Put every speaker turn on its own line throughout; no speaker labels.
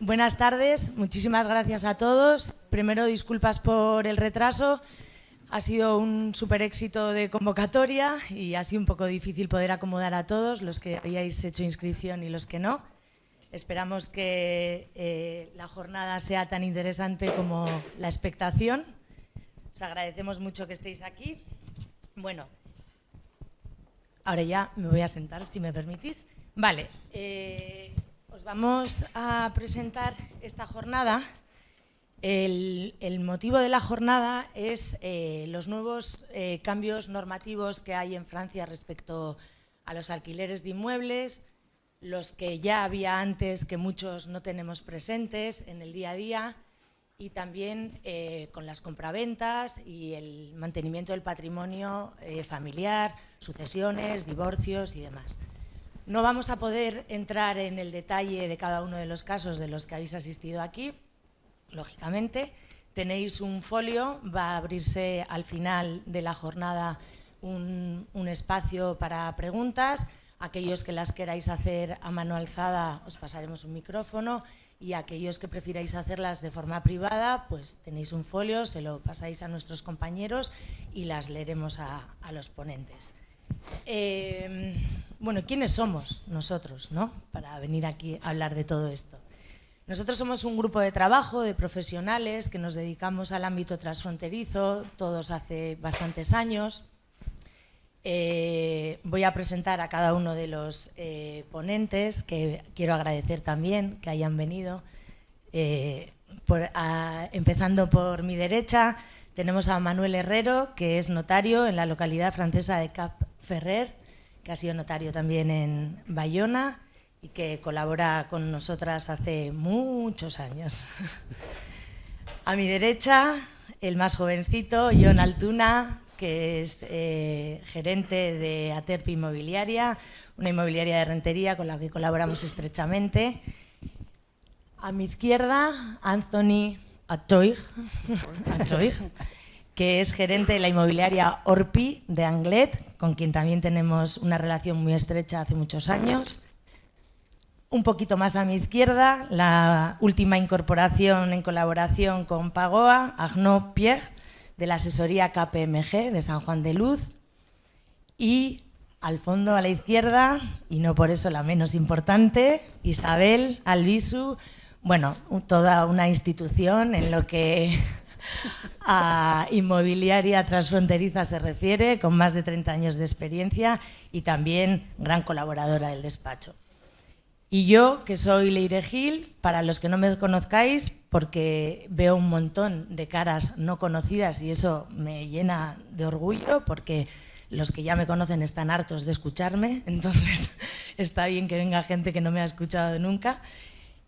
Buenas tardes, muchísimas gracias a todos. Primero, disculpas por el retraso. Ha sido un súper éxito de convocatoria y ha sido un poco difícil poder acomodar a todos, los que habíais hecho inscripción y los que no. Esperamos que la jornada sea tan interesante como la expectación. Os agradecemos mucho que estéis aquí. Bueno, ahora ya me voy a sentar, si me permitís. Vale, os vamos a presentar esta jornada. El motivo de la jornada es los nuevos cambios normativos que hay en Francia respecto a los alquileres de inmuebles, los que ya había antes que muchos no tenemos presentes en el día a día, y también con las compraventas y el mantenimiento del patrimonio familiar, sucesiones, divorcios y demás. No vamos a poder entrar en el detalle de cada uno de los casos de los que habéis asistido aquí. Lógicamente, tenéis un folio, va a abrirse al final de la jornada un espacio para preguntas. Aquellos que las queráis hacer a mano alzada, os pasaremos un micrófono, y aquellos que prefiráis hacerlas de forma privada, pues tenéis un folio, se lo pasáis a nuestros compañeros y las leeremos a los ponentes. Bueno, ¿quiénes somos nosotros, no?, para venir aquí a hablar de todo esto? Nosotros somos un grupo de trabajo de profesionales que nos dedicamos al ámbito transfronterizo, todos hace bastantes años. Voy a presentar a cada uno de los ponentes, que quiero agradecer también que hayan venido. Empezando por mi derecha, tenemos a Manuel Herrero, que es notario en la localidad francesa de Cap Ferrer, que ha sido notario también en Bayona y que colabora con nosotras hace muchos años. A mi derecha, el más jovencito, Jon Altuna, que es gerente de Aterp Inmobiliaria, una inmobiliaria de Rentería con la que colaboramos estrechamente. A mi izquierda, Anthony Atoig, que es gerente de la inmobiliaria Orpi de Anglet, con quien también tenemos una relación muy estrecha hace muchos años. Un poquito más a mi izquierda, la última incorporación en colaboración con Pagoa, Arnaud Pierre, de la asesoría KPMG de San Juan de Luz. Y al fondo a la izquierda, y no por eso la menos importante, Isabel Albisu, bueno, toda una institución en lo que a inmobiliaria transfronteriza se refiere, con más de 30 años de experiencia y también gran colaboradora del despacho. Y yo, que soy Leire Gil, para los que no me conozcáis, porque veo un montón de caras no conocidas y eso me llena de orgullo, porque los que ya me conocen están hartos de escucharme, entonces está bien que venga gente que no me ha escuchado nunca.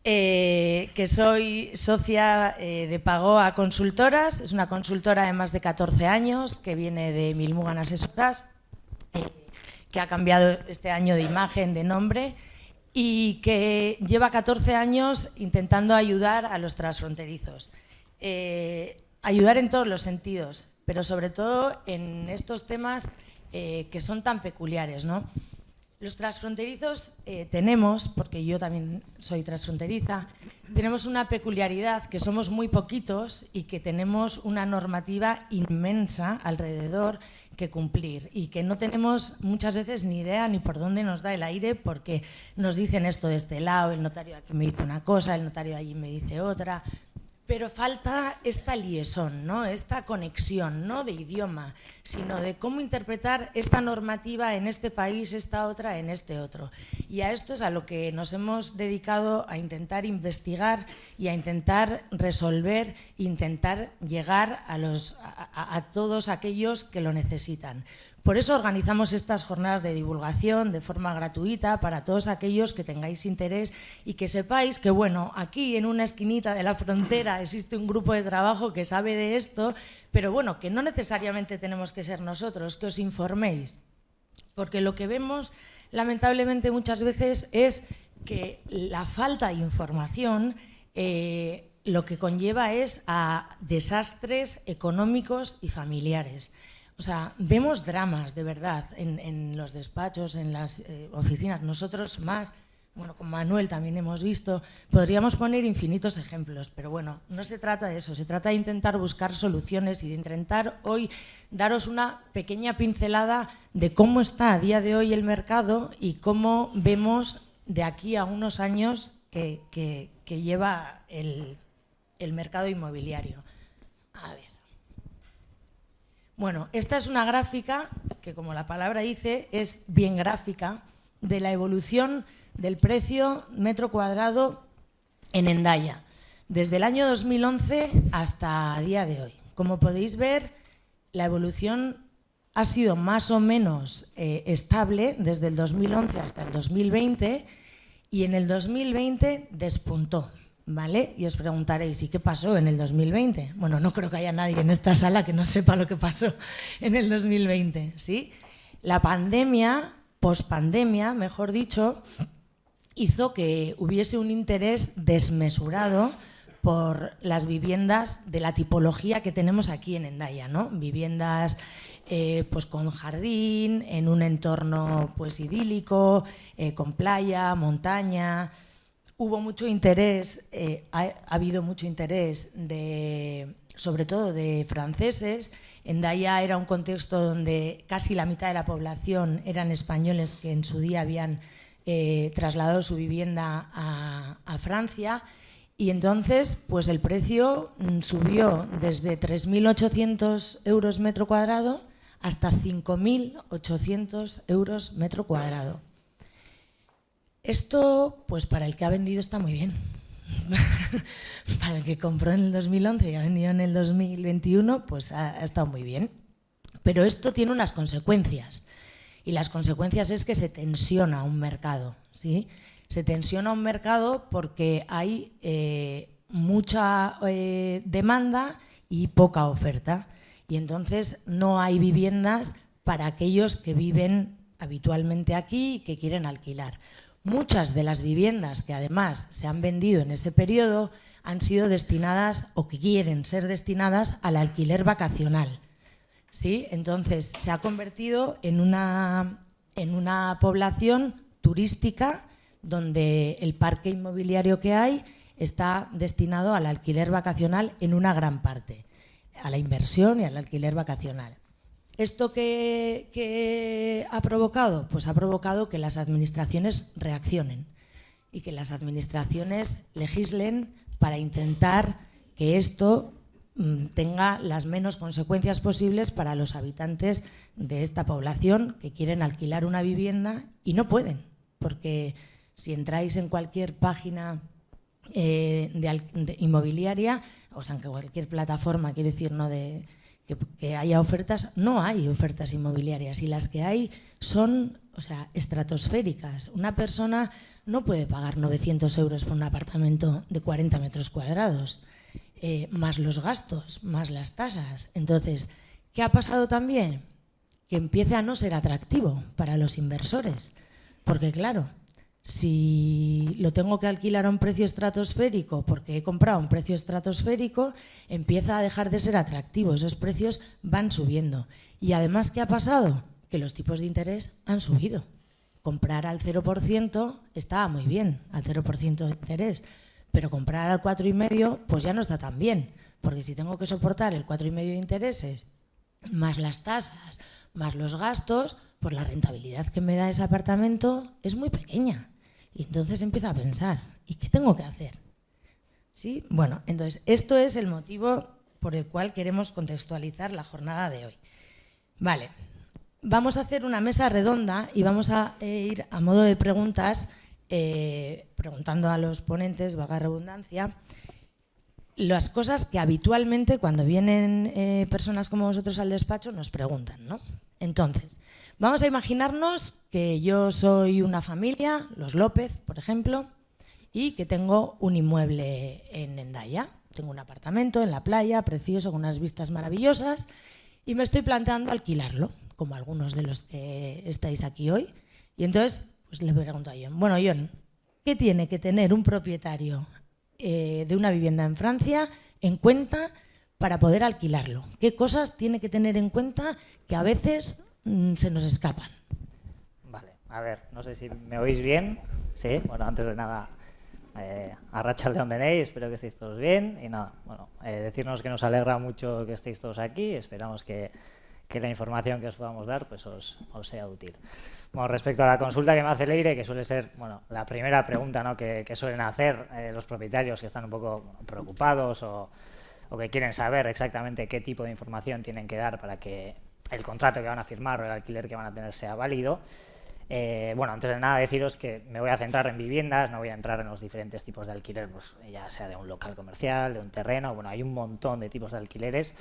Que soy socia de Pagoa Consultoras, es una consultora de más de 14 años que viene de Milmugan Asesoras, que ha cambiado este año de imagen, de nombre, y que lleva 14 años intentando ayudar a los transfronterizos. Ayudar en todos los sentidos, pero sobre todo en estos temas que son tan peculiares, ¿no? Los transfronterizos tenemos, porque yo también soy transfronteriza, tenemos una peculiaridad, que somos muy poquitos y que tenemos una normativa inmensa alrededor que cumplir y que no tenemos muchas veces ni idea ni por dónde nos da el aire, porque nos dicen esto de este lado, el notario aquí me dice una cosa, el notario de allí me dice otra. Pero falta esta liaison, ¿no?, esta conexión, no de idioma, sino de cómo interpretar esta normativa en este país, esta otra en este otro. Y a esto es a lo que nos hemos dedicado, a intentar investigar y a intentar resolver, intentar llegar a todos aquellos que lo necesitan. Por eso organizamos estas jornadas de divulgación de forma gratuita para todos aquellos que tengáis interés y que sepáis que, bueno, aquí en una esquinita de la frontera existe un grupo de trabajo que sabe de esto, pero bueno, que no necesariamente tenemos que ser nosotros, que os informéis. Porque lo que vemos, lamentablemente, muchas veces es que la falta de información lo que conlleva es a desastres económicos y familiares. O sea, vemos dramas de verdad en los despachos, en las oficinas, nosotros más, bueno, con Manuel también hemos visto, podríamos poner infinitos ejemplos, pero bueno, no se trata de eso, se trata de intentar buscar soluciones y de intentar hoy daros una pequeña pincelada de cómo está a día de hoy el mercado y cómo vemos de aquí a unos años que lleva el mercado inmobiliario. A ver. Bueno, esta es una gráfica que, como la palabra dice, es bien gráfica de la evolución del precio metro cuadrado en Hendaya, desde el año 2011 hasta el día de hoy. Como podéis ver, la evolución ha sido más o menos estable desde el 2011 hasta el 2020 y en el 2020 despuntó, ¿vale? Y os preguntaréis, ¿y qué pasó en el 2020? Bueno, no creo que haya nadie en esta sala que no sepa lo que pasó en el 2020, ¿sí? La pandemia, pospandemia, mejor dicho, hizo que hubiese un interés desmesurado por las viviendas de la tipología que tenemos aquí en Hendaya, ¿no? Viviendas pues con jardín, en un entorno pues idílico, con playa, montaña. Hubo mucho interés, ha habido mucho interés sobre todo de franceses. Hendaya era un contexto donde casi la mitad de la población eran españoles que en su día habían trasladado su vivienda a Francia, y entonces pues el precio subió desde 3.800 euros metro cuadrado hasta 5.800 euros metro cuadrado. Esto, pues para el que ha vendido está muy bien. Para el que compró en el 2011 y ha vendido en el 2021, pues ha estado muy bien. Pero esto tiene unas consecuencias. Y las consecuencias es que se tensiona un mercado, ¿sí? Se tensiona un mercado porque hay mucha demanda y poca oferta. Y entonces no hay viviendas para aquellos que viven habitualmente aquí y que quieren alquilar. Muchas de las viviendas que además se han vendido en ese periodo han sido destinadas o que quieren ser destinadas al alquiler vacacional. ¿Sí? Entonces se ha convertido en una población turística donde el parque inmobiliario que hay está destinado al alquiler vacacional en una gran parte, a la inversión y al alquiler vacacional. ¿Esto qué ha provocado? Pues ha provocado que las administraciones reaccionen y que las administraciones legislen para intentar que esto tenga las menos consecuencias posibles para los habitantes de esta población que quieren alquilar una vivienda y no pueden, porque si entráis en cualquier página de inmobiliaria, o sea, en cualquier plataforma, quiero decir, no de que haya ofertas, no hay ofertas inmobiliarias y las que hay son, o sea, estratosféricas. Una persona no puede pagar 900 euros por un apartamento de 40 metros cuadrados. Más los gastos, más las tasas. Entonces, ¿qué ha pasado también? Que empiece a no ser atractivo para los inversores. Porque claro, si lo tengo que alquilar a un precio estratosférico porque he comprado a un precio estratosférico, empieza a dejar de ser atractivo. Esos precios van subiendo. Y además, ¿qué ha pasado? Que los tipos de interés han subido. Comprar al 0% estaba muy bien, al 0% de interés. Pero comprar al 4,5 pues ya no está tan bien, porque si tengo que soportar el 4,5 de intereses, más las tasas, más los gastos, pues la rentabilidad que me da ese apartamento es muy pequeña. Y entonces empiezo a pensar, ¿y qué tengo que hacer? ¿Sí? Bueno, entonces esto es el motivo por el cual queremos contextualizar la jornada de hoy. Vale, vamos a hacer una mesa redonda y vamos a ir a modo de preguntas, preguntando a los ponentes, valga la redundancia, las cosas que habitualmente cuando vienen personas como vosotros al despacho nos preguntan, ¿no? Entonces, vamos a imaginarnos que yo soy una familia, los López, por ejemplo, y que tengo un inmueble en Hendaya. Tengo un apartamento en la playa, precioso, con unas vistas maravillosas, y me estoy planteando alquilarlo, como algunos de los que estáis aquí hoy. Y entonces pues le pregunto a John, bueno, John, ¿qué tiene que tener un propietario de una vivienda en Francia en cuenta para poder alquilarlo? ¿Qué cosas tiene que tener en cuenta que a veces se nos escapan?
Vale, a ver, no sé si me oís bien. Sí, bueno, antes de nada, arratsaldeon denei, espero que estéis todos bien. Y nada, bueno, decirnos que nos alegra mucho que estéis todos aquí. Esperamos que la información que os podamos dar pues os sea útil. Bueno, respecto a la consulta que me hace Leire, que suele ser la primera pregunta, ¿no?, que suelen hacer los propietarios que están un poco preocupados o que quieren saber exactamente qué tipo de información tienen que dar para que el contrato que van a firmar o el alquiler que van a tener sea válido. Bueno, antes de nada deciros que me voy a centrar en viviendas, no voy a entrar en los diferentes tipos de alquiler, pues ya sea de un local comercial, de un terreno, bueno, hay un montón de tipos de alquileres.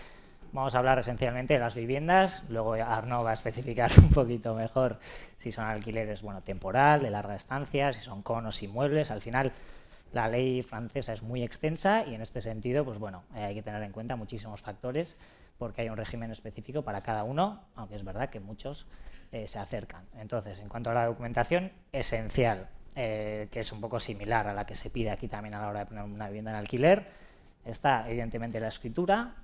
Vamos a hablar esencialmente de las viviendas, luego Arnaud va a especificar un poquito mejor si son alquileres, bueno, temporal, de larga estancia, si son conos y muebles. Al final la ley francesa es muy extensa y en este sentido, pues bueno, hay que tener en cuenta muchísimos factores porque hay un régimen específico para cada uno, aunque es verdad que muchos se acercan. Entonces, en cuanto a la documentación, esencial, que es un poco similar a la que se pide aquí también a la hora de poner una vivienda en alquiler, está evidentemente la escritura.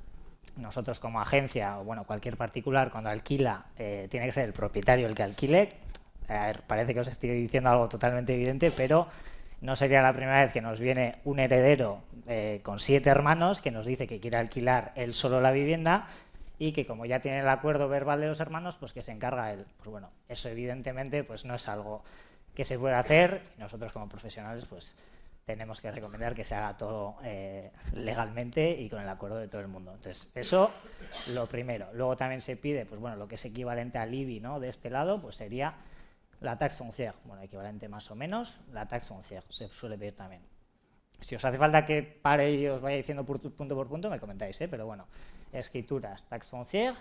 Nosotros como agencia o bueno, cualquier particular cuando alquila tiene que ser el propietario el que alquile. A ver, parece que os estoy diciendo algo totalmente evidente, pero no sería la primera vez que nos viene un heredero con 7 hermanos que nos dice que quiere alquilar él solo la vivienda y que como ya tiene el acuerdo verbal de los hermanos, pues que se encarga él. Pues bueno, eso evidentemente pues no es algo que se pueda hacer y nosotros como profesionales pues tenemos que recomendar que se haga todo legalmente y con el acuerdo de todo el mundo. Entonces, eso lo primero. Luego también se pide, pues bueno, lo que es equivalente al IBI, ¿no?, de este lado, pues sería la taxe foncière, bueno, equivalente más o menos, la taxe foncière se suele pedir también. Si os hace falta que pare y os vaya diciendo punto por punto, me comentáis, pero bueno, escrituras, taxe foncière.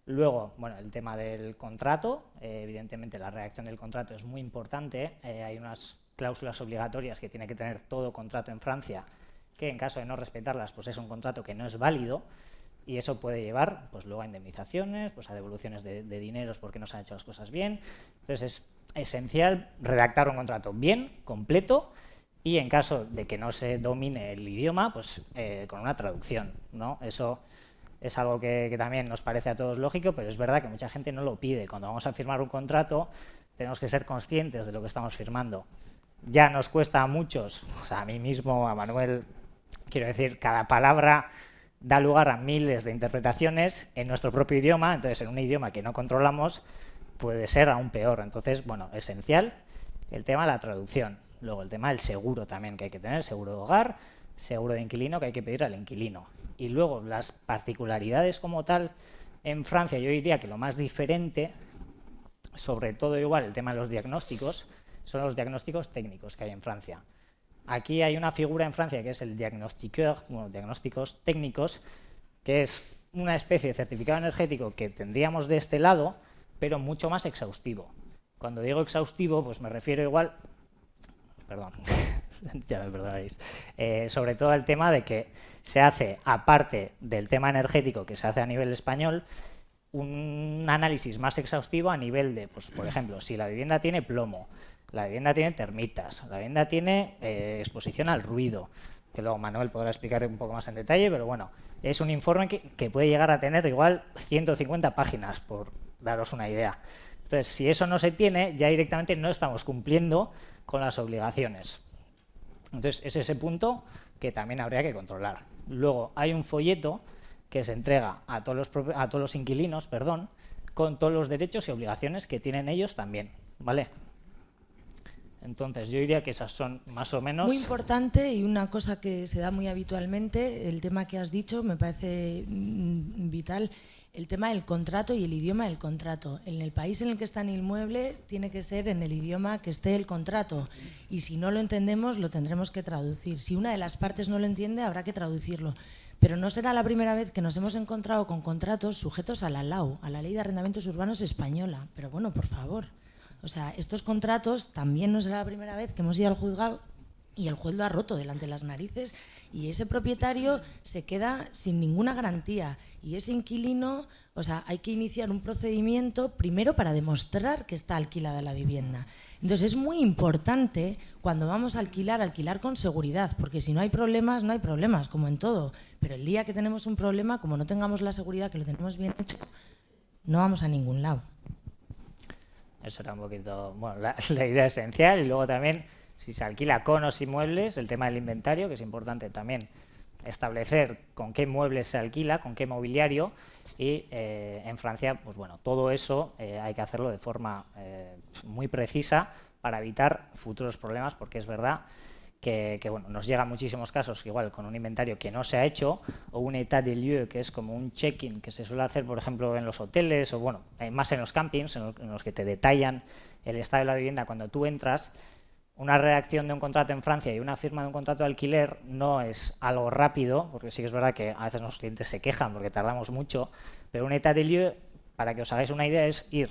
Luego, bueno, el tema del contrato, evidentemente la redacción del contrato es muy importante, hay unas cláusulas obligatorias que tiene que tener todo contrato en Francia, que en caso de no respetarlas, pues es un contrato que no es válido y eso puede llevar pues luego a indemnizaciones, pues a devoluciones de dineros porque no se han hecho las cosas bien. Entonces es esencial redactar un contrato bien, completo y en caso de que no se domine el idioma, pues con una traducción, ¿no? Eso es algo que también nos parece a todos lógico, pero es verdad que mucha gente no lo pide. Cuando vamos a firmar un contrato tenemos que ser conscientes de lo que estamos firmando. Ya nos cuesta a muchos, o sea, a mí mismo, a Manuel, quiero decir, cada palabra da lugar a miles de interpretaciones en nuestro propio idioma, entonces en un idioma que no controlamos puede ser aún peor. Entonces, bueno, esencial el tema de la traducción. Luego el tema del seguro también que hay que tener, seguro de hogar, seguro de inquilino que hay que pedir al inquilino. Y luego las particularidades como tal en Francia, yo diría que lo más diferente, sobre todo igual el tema de los diagnósticos, son los diagnósticos técnicos que hay en Francia. Aquí hay una figura en Francia que es el diagnostiqueur, bueno, diagnósticos técnicos, que es una especie de certificado energético que tendríamos de este lado, pero mucho más exhaustivo. Cuando digo exhaustivo, pues me refiero igual, perdón, ya me perdonaréis, sobre todo al tema de que se hace, aparte del tema energético que se hace a nivel español, un análisis más exhaustivo a nivel de, pues, por ejemplo, si la vivienda tiene plomo, la vivienda tiene termitas, la vivienda tiene exposición al ruido, que luego Manuel podrá explicar un poco más en detalle, pero bueno, es un informe que puede llegar a tener igual 150 páginas, por daros una idea. Entonces, si eso no se tiene, ya directamente no estamos cumpliendo con las obligaciones. Entonces, es ese punto que también habría que controlar. Luego, hay un folleto que se entrega a todos los inquilinos, perdón, con todos los derechos y obligaciones que tienen ellos también, ¿vale? Entonces, yo diría que esas son más o menos...
Muy importante y una cosa que se da muy habitualmente, el tema que has dicho me parece vital, el tema del contrato y el idioma del contrato. En el país en el que está el inmueble tiene que ser en el idioma que esté el contrato y si no lo entendemos lo tendremos que traducir. Si una de las partes no lo entiende habrá que traducirlo. Pero no será la primera vez que nos hemos encontrado con contratos sujetos a la LAU, a la Ley de Arrendamientos Urbanos Española. Pero bueno, por favor. O sea, estos contratos también no será la primera vez que hemos ido al juzgado y el juez lo ha roto delante de las narices y ese propietario se queda sin ninguna garantía y ese inquilino, o sea, hay que iniciar un procedimiento primero para demostrar que está alquilada la vivienda. Entonces es muy importante cuando vamos a alquilar con seguridad, porque si no hay problemas, como en todo, pero el día que tenemos un problema, como no tengamos la seguridad que lo tenemos bien hecho, no vamos a ningún lado.
Eso era un poquito, bueno, la idea esencial y luego también si se alquila con o sin muebles, el tema del inventario, que es importante también establecer con qué muebles se alquila, con qué mobiliario, y en Francia, pues bueno, todo eso hay que hacerlo de forma muy precisa para evitar futuros problemas, porque es verdad que bueno, nos llegan muchísimos casos, igual con un inventario que no se ha hecho, o un état de lieu, que es como un check-in que se suele hacer, por ejemplo, en los hoteles, o bueno, más en los campings, en los que te detallan el estado de la vivienda cuando tú entras. Una redacción de un contrato en Francia y una firma de un contrato de alquiler no es algo rápido, porque sí que es verdad que a veces los clientes se quejan porque tardamos mucho, pero un état de lieu, para que os hagáis una idea, es ir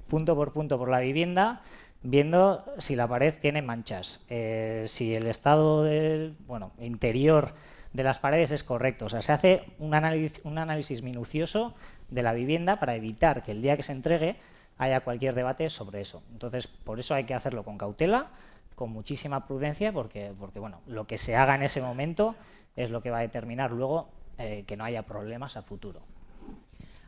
punto por la vivienda, viendo si la pared tiene manchas, si el estado del interior de las paredes es correcto. O sea, se hace un análisis minucioso de la vivienda para evitar que el día que se entregue haya cualquier debate sobre eso. Entonces, por eso hay que hacerlo con cautela, con muchísima prudencia, porque bueno, lo que se haga en ese momento es lo que va a determinar luego que no haya problemas a futuro.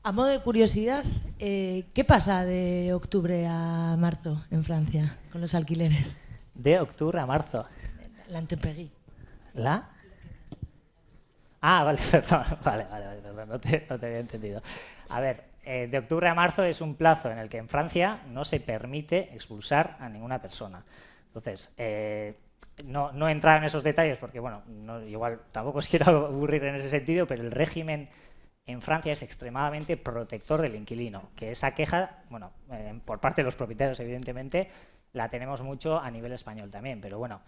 A modo de curiosidad, ¿qué pasa de octubre a marzo en Francia con los alquileres?
De octubre a marzo.
La intempérie.
¿La? Ah, vale, perdón, vale, perdón, no te había entendido. A ver, de octubre a marzo es un plazo en el que en Francia no se permite expulsar a ninguna persona. Entonces, no he entrado en esos detalles porque, bueno, igual tampoco os quiero aburrir en ese sentido, pero el régimen en Francia es extremadamente protector del inquilino, que esa queja, bueno, por parte de los propietarios, evidentemente, la tenemos mucho a nivel español también, pero bueno,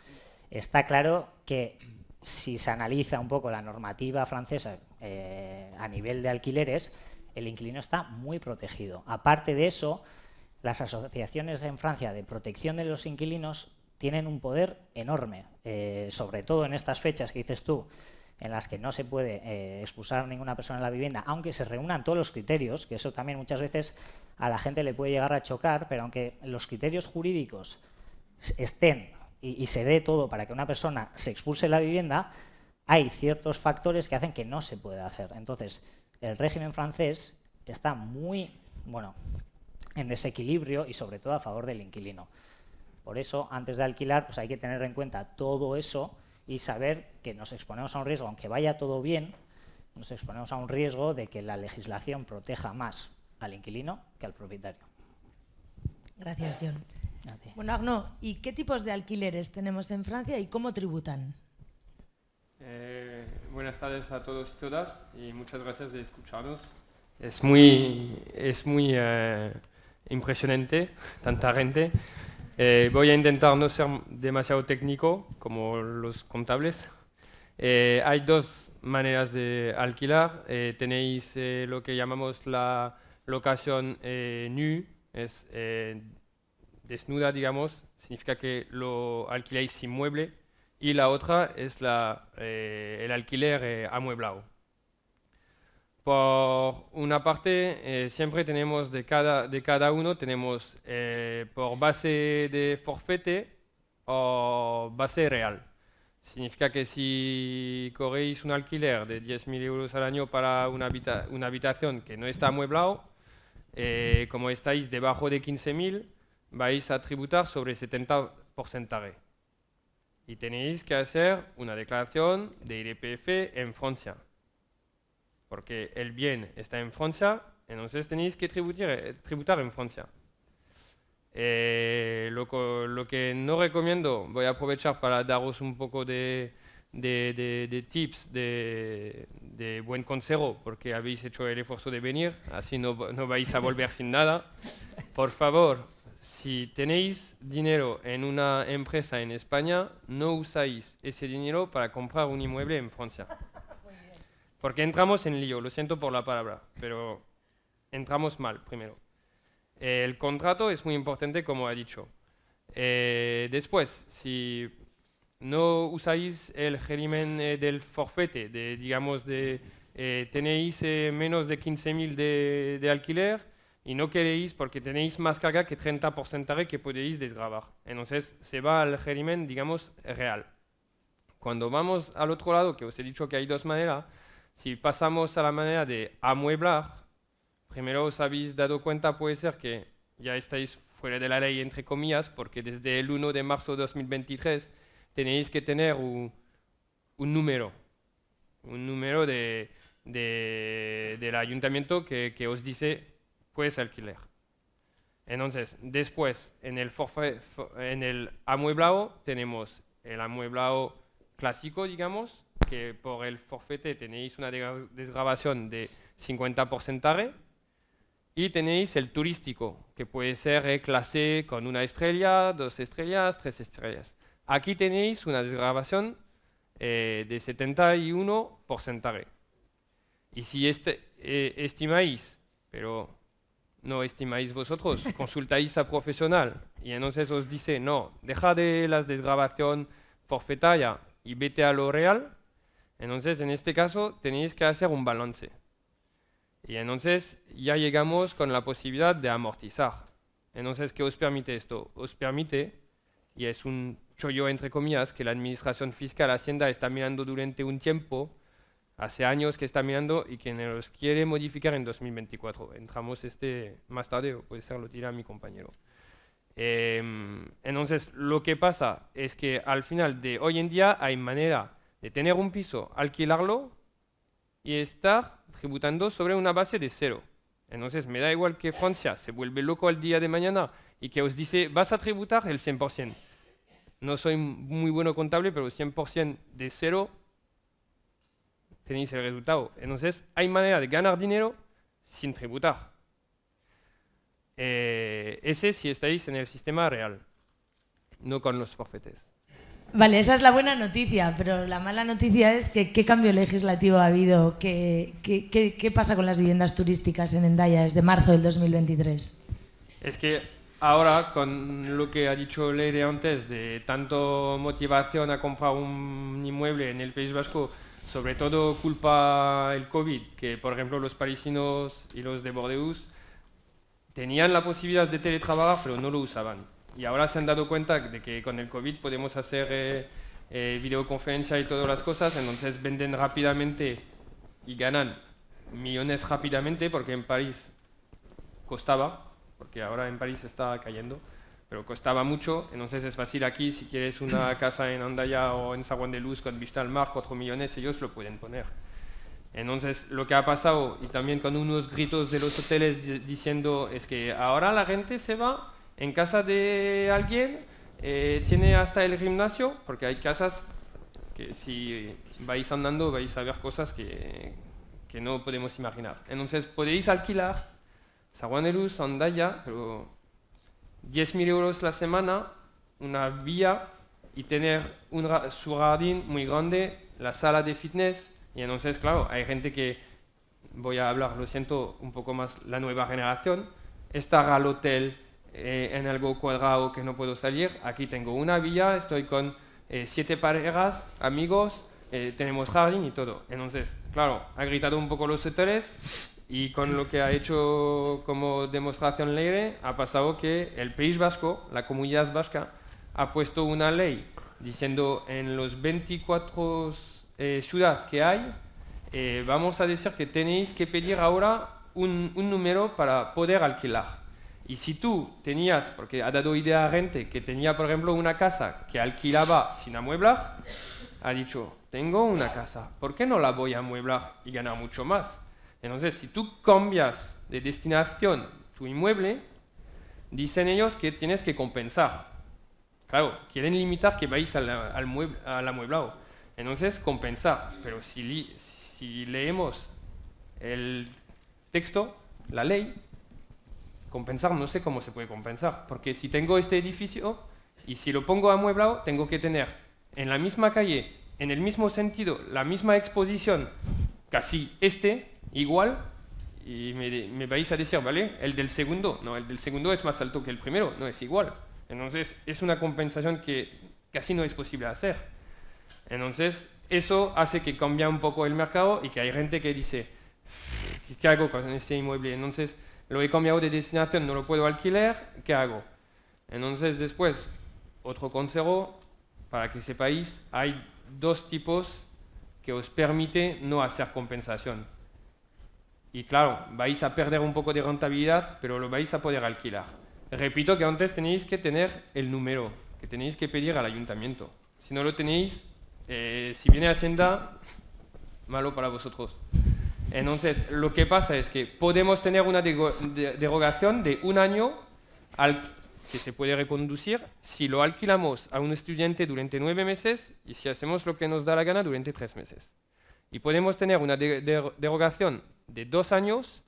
está claro que si se analiza un poco la normativa francesa a nivel de alquileres, el inquilino está muy protegido. Aparte de eso, las asociaciones en Francia de protección de los inquilinos tienen un poder enorme, sobre todo en estas fechas que dices tú, en las que no se puede expulsar a ninguna persona en la vivienda, aunque se reúnan todos los criterios, que eso también muchas veces a la gente le puede llegar a chocar, pero aunque los criterios jurídicos estén y se dé todo para que una persona se expulse de la vivienda, hay ciertos factores que hacen que no se pueda hacer. Entonces, el régimen francés está muy, en desequilibrio y sobre todo a favor del inquilino. Por eso, antes de alquilar, pues hay que tener en cuenta todo eso y saber que nos exponemos a un riesgo, aunque vaya todo bien, nos exponemos a un riesgo de que la legislación proteja más al inquilino que al propietario.
Gracias, John. Bueno, Arnaud, ¿y qué tipos de alquileres tenemos en Francia y cómo tributan?
Buenas tardes a todos y todas y muchas gracias de escucharnos. Es muy impresionante, tanta gente. Voy a intentar no ser demasiado técnico como los contables. Hay dos maneras de alquilar. Tenéis lo que llamamos la locación nue, es desnuda, digamos, significa que lo alquiláis sin mueble, y la otra es el alquiler amueblado. Por una parte, siempre tenemos de cada uno, tenemos por base de forfete o base real. Significa que si corréis un alquiler de 10.000 euros al año para una habitación que no está amueblado, como estáis debajo de 15.000, vais a tributar sobre 70%. Y tenéis que hacer una declaración de IRPF en Francia. Porque el bien está en Francia, entonces tenéis que tributar en Francia. Lo que no recomiendo, voy a aprovechar para daros un poco de tips, de buen consejo, porque habéis hecho el esfuerzo de venir, así no vais a volver sin nada. Por favor, si tenéis dinero en una empresa en España, no usáis ese dinero para comprar un inmueble en Francia. Porque entramos en lío, lo siento por la palabra, pero entramos mal primero. El contrato es muy importante, como ha dicho. Después, si no usáis el régimen del forfete, tenéis menos de 15.000 de alquiler y no queréis porque tenéis más carga que 30% que podéis desgravar. Entonces se va al régimen, digamos, real. Cuando vamos al otro lado, que os he dicho que hay dos maneras, si pasamos a la manera de amueblar, primero os habéis dado cuenta, puede ser que ya estáis fuera de la ley, entre comillas, porque desde el 1 de marzo de 2023 tenéis que tener un número del ayuntamiento que os dice, puedes alquiler. Entonces, después, en el amueblado, tenemos el amueblado clásico, digamos, que por el forfete tenéis una desgravación de 50%, y tenéis el turístico, que puede ser clase con 1 estrella, 2 estrellas, 3 estrellas. Aquí tenéis una desgravación de 71%. Y si estimáis, pero no estimáis vosotros, consultáis a profesional y entonces os dice, no, deja de la desgravación forfetaria y vete a lo real, entonces en este caso tenéis que hacer un balance. Y entonces ya llegamos con la posibilidad de amortizar. Entonces, ¿qué os permite esto? Os permite, y es un chollo entre comillas, que la Administración Fiscal, Hacienda, está mirando durante un tiempo, hace años que está mirando y que nos quiere modificar en 2024. Entramos más tarde, o puede ser, lo dirá mi compañero. Entonces, lo que pasa es que al final de hoy en día hay manera de tener un piso, alquilarlo y estar tributando sobre una base de 0. Entonces, me da igual que Francia se vuelve loco al día de mañana y que os dice, vas a tributar el 100%. No soy muy bueno contable, pero 100% de 0 tenéis el resultado. Entonces, hay manera de ganar dinero sin tributar. Ese si estáis en el sistema real, no con los forfetes.
Vale, esa es la buena noticia, pero la mala noticia es que ¿qué cambio legislativo ha habido? ¿Qué pasa con las viviendas turísticas en Hendaya desde marzo del 2023?
Es que ahora, con lo que ha dicho Leire antes, de tanto motivación a comprar un inmueble en el País Vasco, sobre todo culpa el COVID, que por ejemplo los parisinos y los de Bordeaux tenían la posibilidad de teletrabajar, pero no lo usaban. Y ahora se han dado cuenta de que con el COVID podemos hacer videoconferencia y todas las cosas, entonces venden rápidamente y ganan millones rápidamente, porque en París costaba, porque ahora en París está cayendo, pero costaba mucho, entonces es fácil aquí, si quieres una casa en Hendaya o en San Juan de Luz con vista al mar, 4 millones, ellos lo pueden poner. Entonces, lo que ha pasado, y también con unos gritos de los hoteles diciendo, es que ahora la gente se va en casa de alguien, tiene hasta el gimnasio, porque hay casas que si vais andando vais a ver cosas que no podemos imaginar. Entonces podéis alquilar San Juan de Luz, Hendaya, pero 10.000 euros la semana, una villa y tener su jardín muy grande, la sala de fitness. Y entonces, claro, hay gente que, voy a hablar, lo siento, un poco más la nueva generación, estar al hotel, en algo cuadrado que no puedo salir. Aquí tengo una villa, estoy con 7 parejas, amigos, tenemos jardín y todo. Entonces, claro, ha gritado un poco los hoteles y con lo que ha hecho como demostración Leire, ha pasado que el País Vasco, la comunidad vasca, ha puesto una ley diciendo en los 24 ciudades que hay, vamos a decir que tenéis que pedir ahora un número para poder alquilar. Y si tú tenías, porque ha dado idea a gente que tenía, por ejemplo, una casa que alquilaba sin amueblar, ha dicho, tengo una casa, ¿por qué no la voy a amueblar y ganar mucho más? Entonces, si tú cambias de destinación tu inmueble, dicen ellos que tienes que compensar. Claro, quieren limitar que vais al amueblado. Entonces, compensar. Pero si leemos el texto, la ley, compensar, no sé cómo se puede compensar, porque si tengo este edificio y si lo pongo amueblado, tengo que tener en la misma calle, en el mismo sentido, la misma exposición, casi igual, y me vais a decir, ¿vale? El del segundo, no, el del segundo es más alto que el primero, no es igual. Entonces, es una compensación que casi no es posible hacer. Entonces, eso hace que cambie un poco el mercado y que hay gente que dice, ¿qué hago con este inmueble? Entonces, lo he cambiado de destinación, no lo puedo alquilar, ¿qué hago? Entonces después, otro consejo, para que sepáis, hay 2 tipos que os permite no hacer compensación. Y claro, vais a perder un poco de rentabilidad, pero lo vais a poder alquilar. repito que antes tenéis que tener el número, que tenéis que pedir al ayuntamiento. Si no lo tenéis, si viene Hacienda, malo para vosotros. Entonces, lo que pasa es que podemos tener una derogación de 1 año que se puede reconducir si lo alquilamos a un estudiante durante 9 meses y si hacemos lo que nos da la gana durante 3 meses. Y podemos tener una derogación de 2 años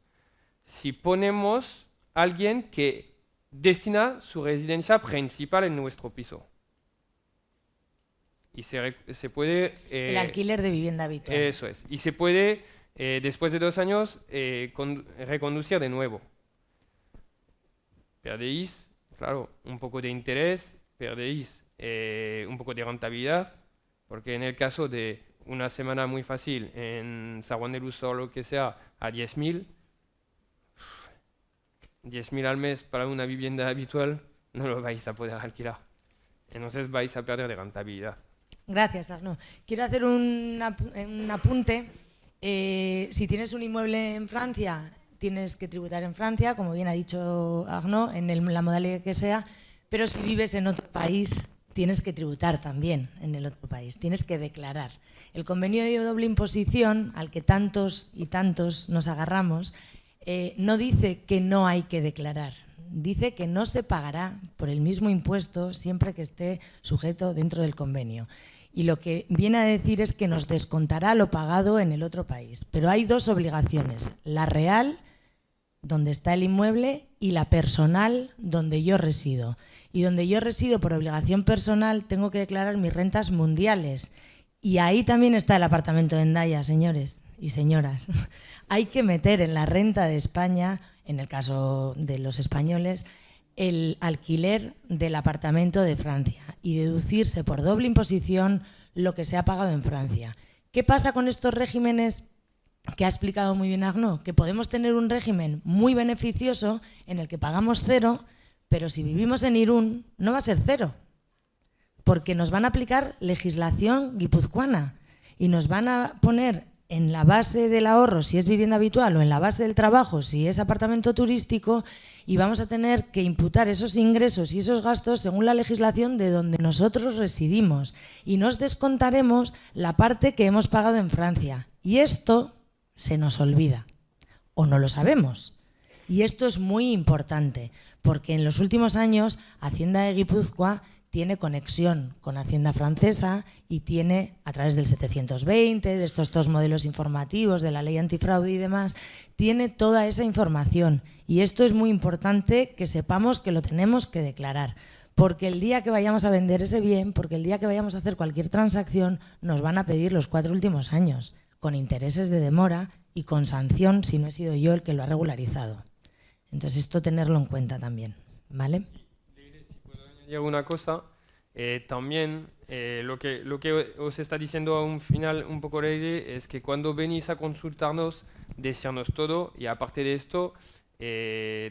si ponemos a alguien que destina su residencia principal en nuestro piso. Y se puede...
el alquiler de vivienda habitual.
Eso es. Y se puede, después de 2 años, reconducir de nuevo. Perdéis, claro, un poco de interés, perdéis un poco de rentabilidad, porque en el caso de una semana muy fácil en San Juan de Luz o lo que sea, a 10.000, 10.000 al mes para una vivienda habitual, no lo vais a poder alquilar. Entonces vais a perder de rentabilidad.
Gracias, Arnaud. Quiero hacer un apunte. Si tienes un inmueble en Francia, tienes que tributar en Francia, como bien ha dicho Arnaud, en la modalidad que sea, pero si vives en otro país, tienes que tributar también en el otro país, tienes que declarar. El convenio de doble imposición, al que tantos y tantos nos agarramos, no dice que no hay que declarar, dice que no se pagará por el mismo impuesto siempre que esté sujeto dentro del convenio. Y lo que viene a decir es que nos descontará lo pagado en el otro país. Pero hay 2 obligaciones, la real, donde está el inmueble, y la personal, donde yo resido. Y donde yo resido por obligación personal tengo que declarar mis rentas mundiales. Y ahí también está el apartamento de Hendaya, señores y señoras. Hay que meter en la renta de España, en el caso de los españoles, el alquiler del apartamento de Francia y deducirse por doble imposición lo que se ha pagado en Francia. ¿Qué pasa con estos regímenes que ha explicado muy bien Arnaud? Que podemos tener un régimen muy beneficioso en el que pagamos 0, pero si vivimos en Irún no va a ser 0, porque nos van a aplicar legislación guipuzcoana y nos van a poner en la base del ahorro si es vivienda habitual o en la base del trabajo si es apartamento turístico, y vamos a tener que imputar esos ingresos y esos gastos según la legislación de donde nosotros residimos y nos descontaremos la parte que hemos pagado en Francia. Y esto se nos olvida o no lo sabemos. Y esto es muy importante porque en los últimos años Hacienda de Guipúzcoa tiene conexión con Hacienda francesa y tiene, a través del 720, de estos 2 modelos informativos, de la ley antifraude y demás, tiene toda esa información. Y esto es muy importante que sepamos que lo tenemos que declarar, porque el día que vayamos a vender ese bien, porque el día que vayamos a hacer cualquier transacción, nos van a pedir los 4 últimos años, con intereses de demora y con sanción si no he sido yo el que lo ha regularizado. Entonces esto tenerlo en cuenta también, ¿vale?
Y una cosa, también lo que os está diciendo a un final un poco Leire es que cuando venís a consultarnos, decirnos todo y aparte de esto,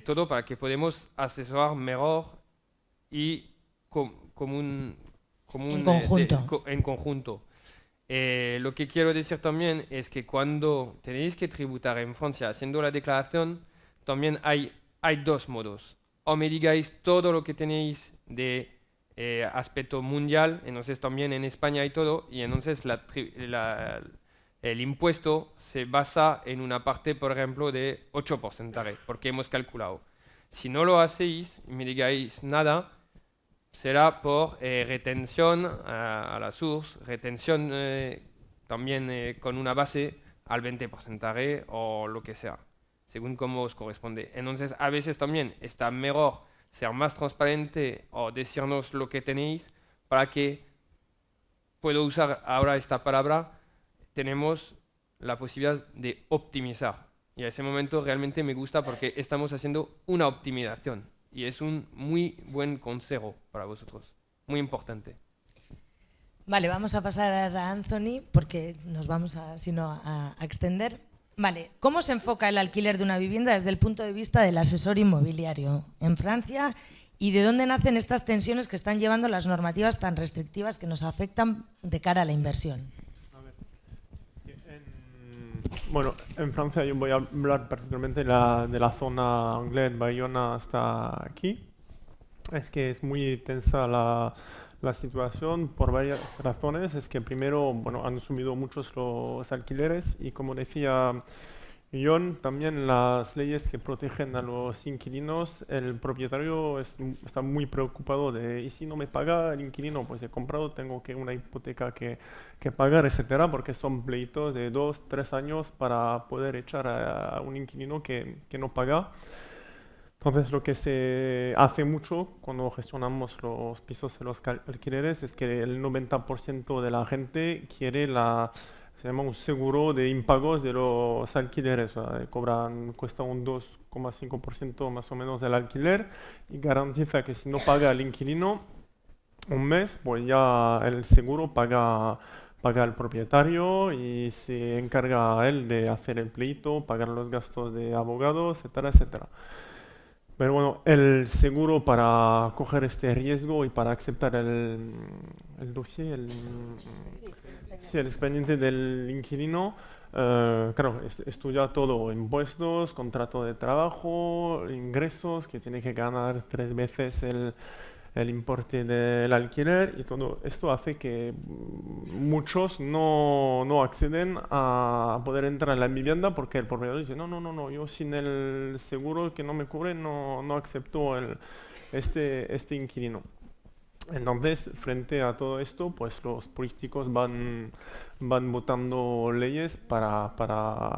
todo para que podamos asesorar mejor y en conjunto. Lo que quiero decir también es que cuando tenéis que tributar en Francia haciendo la declaración, también hay 2 modos. O me digáis todo lo que tenéis de aspecto mundial, entonces también en España hay todo, y entonces el impuesto se basa en una parte, por ejemplo, de 8%, porque hemos calculado. Si no lo hacéis y me digáis nada, será por retención a la source, retención también con una base al 20% o lo que sea, según cómo os corresponde. Entonces, a veces también está mejor ser más transparente o decirnos lo que tenéis para que, puedo usar ahora esta palabra, tenemos la posibilidad de optimizar. Y a ese momento realmente me gusta porque estamos haciendo una optimización. Y es un muy buen consejo para vosotros, muy importante.
Vale, vamos a pasar a Anthony porque nos vamos a extender. Vale, ¿cómo se enfoca el alquiler de una vivienda desde el punto de vista del asesor inmobiliario en Francia y de dónde nacen estas tensiones que están llevando las normativas tan restrictivas que nos afectan de cara a la inversión?
A ver, bueno, en Francia yo voy a hablar particularmente de la zona Anglet, Bayona hasta aquí. es que es muy tensa la situación por varias razones. Es que primero, bueno, han subido muchos los alquileres y como decía John, también las leyes que protegen a los inquilinos, el propietario está muy preocupado de, ¿y si no me paga el inquilino? Pues he comprado, tengo que una hipoteca que pagar, etcétera, porque son pleitos de 2, 3 años para poder echar a un inquilino que no paga. Entonces, lo que se hace mucho cuando gestionamos los pisos de los alquileres es que el 90% de la gente quiere se llama un seguro de impagos de los alquileres. O sea, cuesta un 2,5% más o menos del alquiler y garantiza que si no paga el inquilino un mes, pues ya el seguro paga al propietario y se encarga él de hacer el pleito, pagar los gastos de abogados, etcétera, etcétera. Pero bueno, el seguro para coger este riesgo y para aceptar el dossier, sí, el expediente del inquilino, claro, estudia todo, impuestos, contrato de trabajo, ingresos, que tiene que ganar 3 veces el importe del alquiler y todo esto hace que muchos no acceden a poder entrar en la vivienda porque el propietario dice, no, yo sin el seguro que no me cubre no acepto este inquilino. Entonces, frente a todo esto, pues los políticos van votando leyes para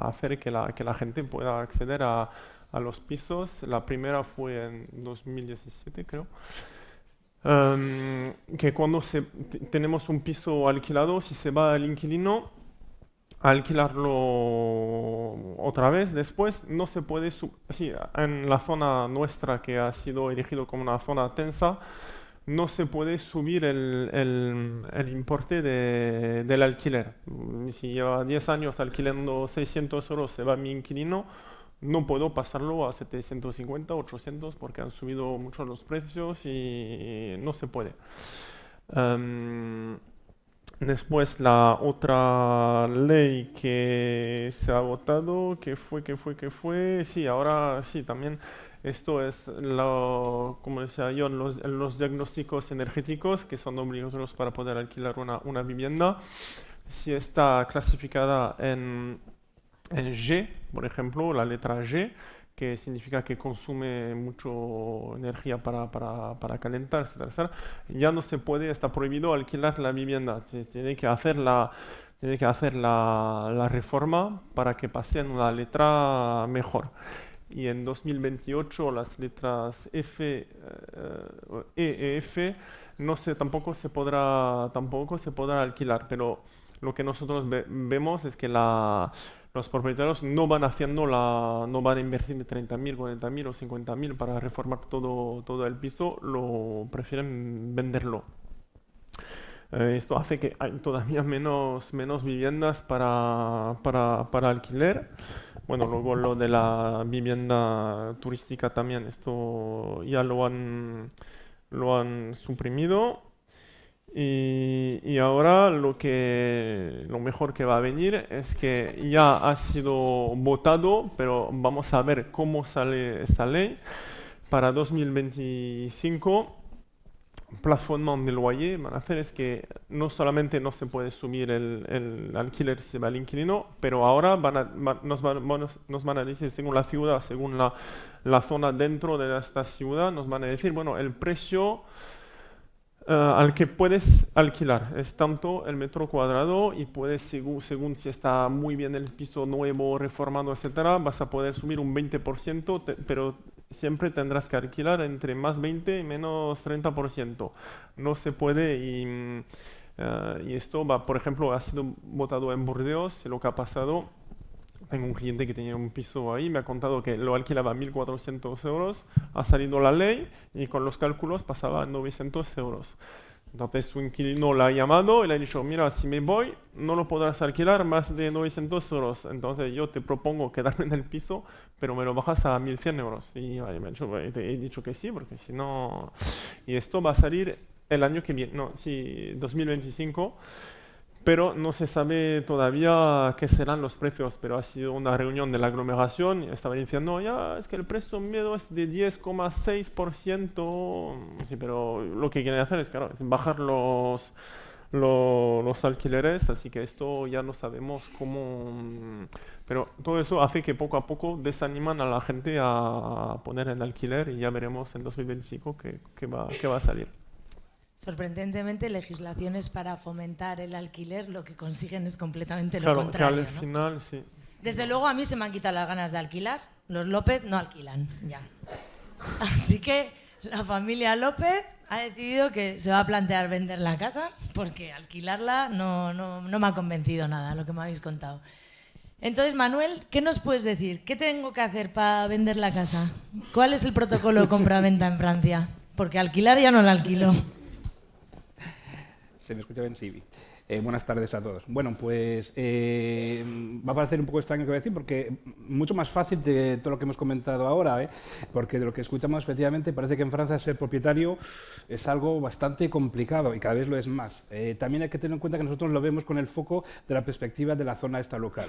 hacer que la gente pueda acceder a los pisos. La primera fue en 2017, creo. Que cuando tenemos un piso alquilado, si se va el inquilino a alquilarlo otra vez después, no se puede, sí, en la zona nuestra que ha sido elegido como una zona tensa, no se puede subir el importe del alquiler. Si lleva 10 años alquilando 600 euros, se va mi inquilino, no puedo pasarlo a 750, 800 porque han subido mucho los precios y no se puede. Después la otra ley que se ha votado, que fue, sí, ahora sí, también esto es, como decía yo, los diagnósticos energéticos que son obligatorios para poder alquilar una vivienda. Si está clasificada en G, por ejemplo, la letra G, que significa que consume mucho energía para calentar, etcétera, ya no se puede, está prohibido alquilar la vivienda. Tiene que hacer la reforma para que pase en una letra mejor. Y en 2028 las letras F, E, F, tampoco se podrá alquilar, pero lo que nosotros vemos es que los propietarios no van a invertir de 30.000, 40.000 o 50.000 para reformar todo el piso, lo prefieren venderlo. Esto hace que hay todavía menos viviendas para alquiler. Bueno, luego lo de la vivienda turística también, esto ya lo han suprimido. Y ahora lo mejor que va a venir es que ya ha sido votado, pero vamos a ver cómo sale esta ley. Para 2025, plafondement de loyer van a hacer es que no solamente no se puede subir el alquiler si se va el inquilino, pero ahora nos van a decir, según la ciudad, según la zona dentro de esta ciudad, nos van a decir, bueno, el precio al que puedes alquilar es tanto el metro cuadrado y puedes, según si está muy bien el piso nuevo, reformado, etcétera, vas a poder subir un 20%, pero siempre tendrás que alquilar entre más 20 y menos 30%. No se puede y esto va, por ejemplo, ha sido votado en Burdeos, lo que ha pasado. Tengo un cliente que tenía un piso ahí, me ha contado que lo alquilaba a 1.400 euros, ha salido la ley y con los cálculos pasaba a 900 euros. Entonces su inquilino la ha llamado y le ha dicho, mira, si me voy no lo podrás alquilar más de 900 euros, entonces yo te propongo quedarme en el piso, pero me lo bajas a 1.100 euros. Y he dicho que sí, porque si no... Y esto va a salir el año que viene, no, sí, 2025. pero no se sabe todavía qué serán los precios, pero ha sido una reunión de la aglomeración y estaban diciendo, ya, es que el precio medio es de 10,6%, sí, pero lo que quieren hacer es, claro, es bajar los alquileres, así que esto ya no sabemos cómo, pero todo eso hace que poco a poco desaniman a la gente a poner en alquiler y ya veremos en 2025 qué va a salir.
Sorprendentemente, legislaciones para fomentar el alquiler lo que consiguen es completamente lo
Claro,
contrario,
que al
¿no?
final sí.
Desde luego a mí se me han quitado las ganas de alquilar. Los López no alquilan, ya. Así que la familia López ha decidido que se va a plantear vender la casa porque alquilarla no me ha convencido nada lo que me habéis contado. Entonces, Manuel, ¿qué nos puedes decir? ¿Qué tengo que hacer para vender la casa? ¿Cuál es el protocolo de compra-venta en Francia? Porque alquilar ya no la alquilo.
Se me escucha bien, sí. Buenas tardes a todos. Bueno, pues va a parecer un poco extraño que voy a decir, porque mucho más fácil de todo lo que hemos comentado ahora, porque de lo que escuchamos, efectivamente, parece que en Francia ser propietario es algo bastante complicado y cada vez lo es más. También hay que tener en cuenta que nosotros lo vemos con el foco de la perspectiva de la zona esta local.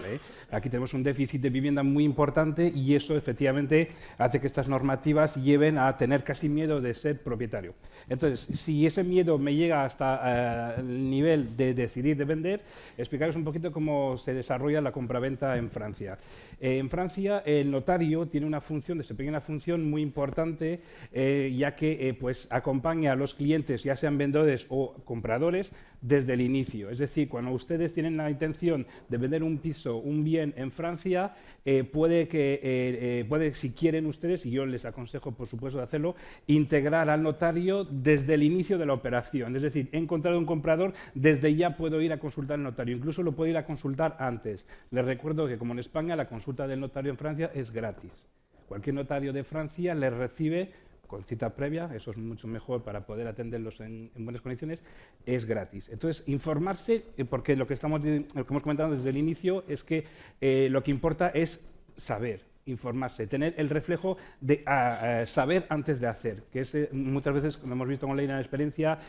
Aquí tenemos un déficit de vivienda muy importante y eso, efectivamente, hace que estas normativas lleven a tener casi miedo de ser propietario. Entonces, si ese miedo me llega hasta el nivel de decidir de vender, explicaros un poquito cómo se desarrolla la compraventa en Francia. En Francia, el notario tiene una función, desempeña una función muy importante, ya que pues, acompaña a los clientes, ya sean vendedores o compradores, desde el inicio. Es decir, cuando ustedes tienen la intención de vender un piso, un bien en Francia, puede, si quieren ustedes, y yo les aconsejo, por supuesto, de hacerlo, integrar al notario desde el inicio de la operación. Es decir, he encontrado un comprador, desde ya puedo ir a consultar al notario. Incluso lo puedo ir a consultar antes. Les recuerdo que, como en España, la consulta del notario en Francia es gratis. Cualquier notario de Francia les recibe con cita previa, eso es mucho mejor para poder atenderlos en buenas condiciones, es gratis. Entonces, informarse, porque lo que hemos comentado desde el inicio es que lo que importa es saber, informarse, tener el reflejo de saber antes de hacer, que es muchas veces, como hemos visto con Leila en la experiencia,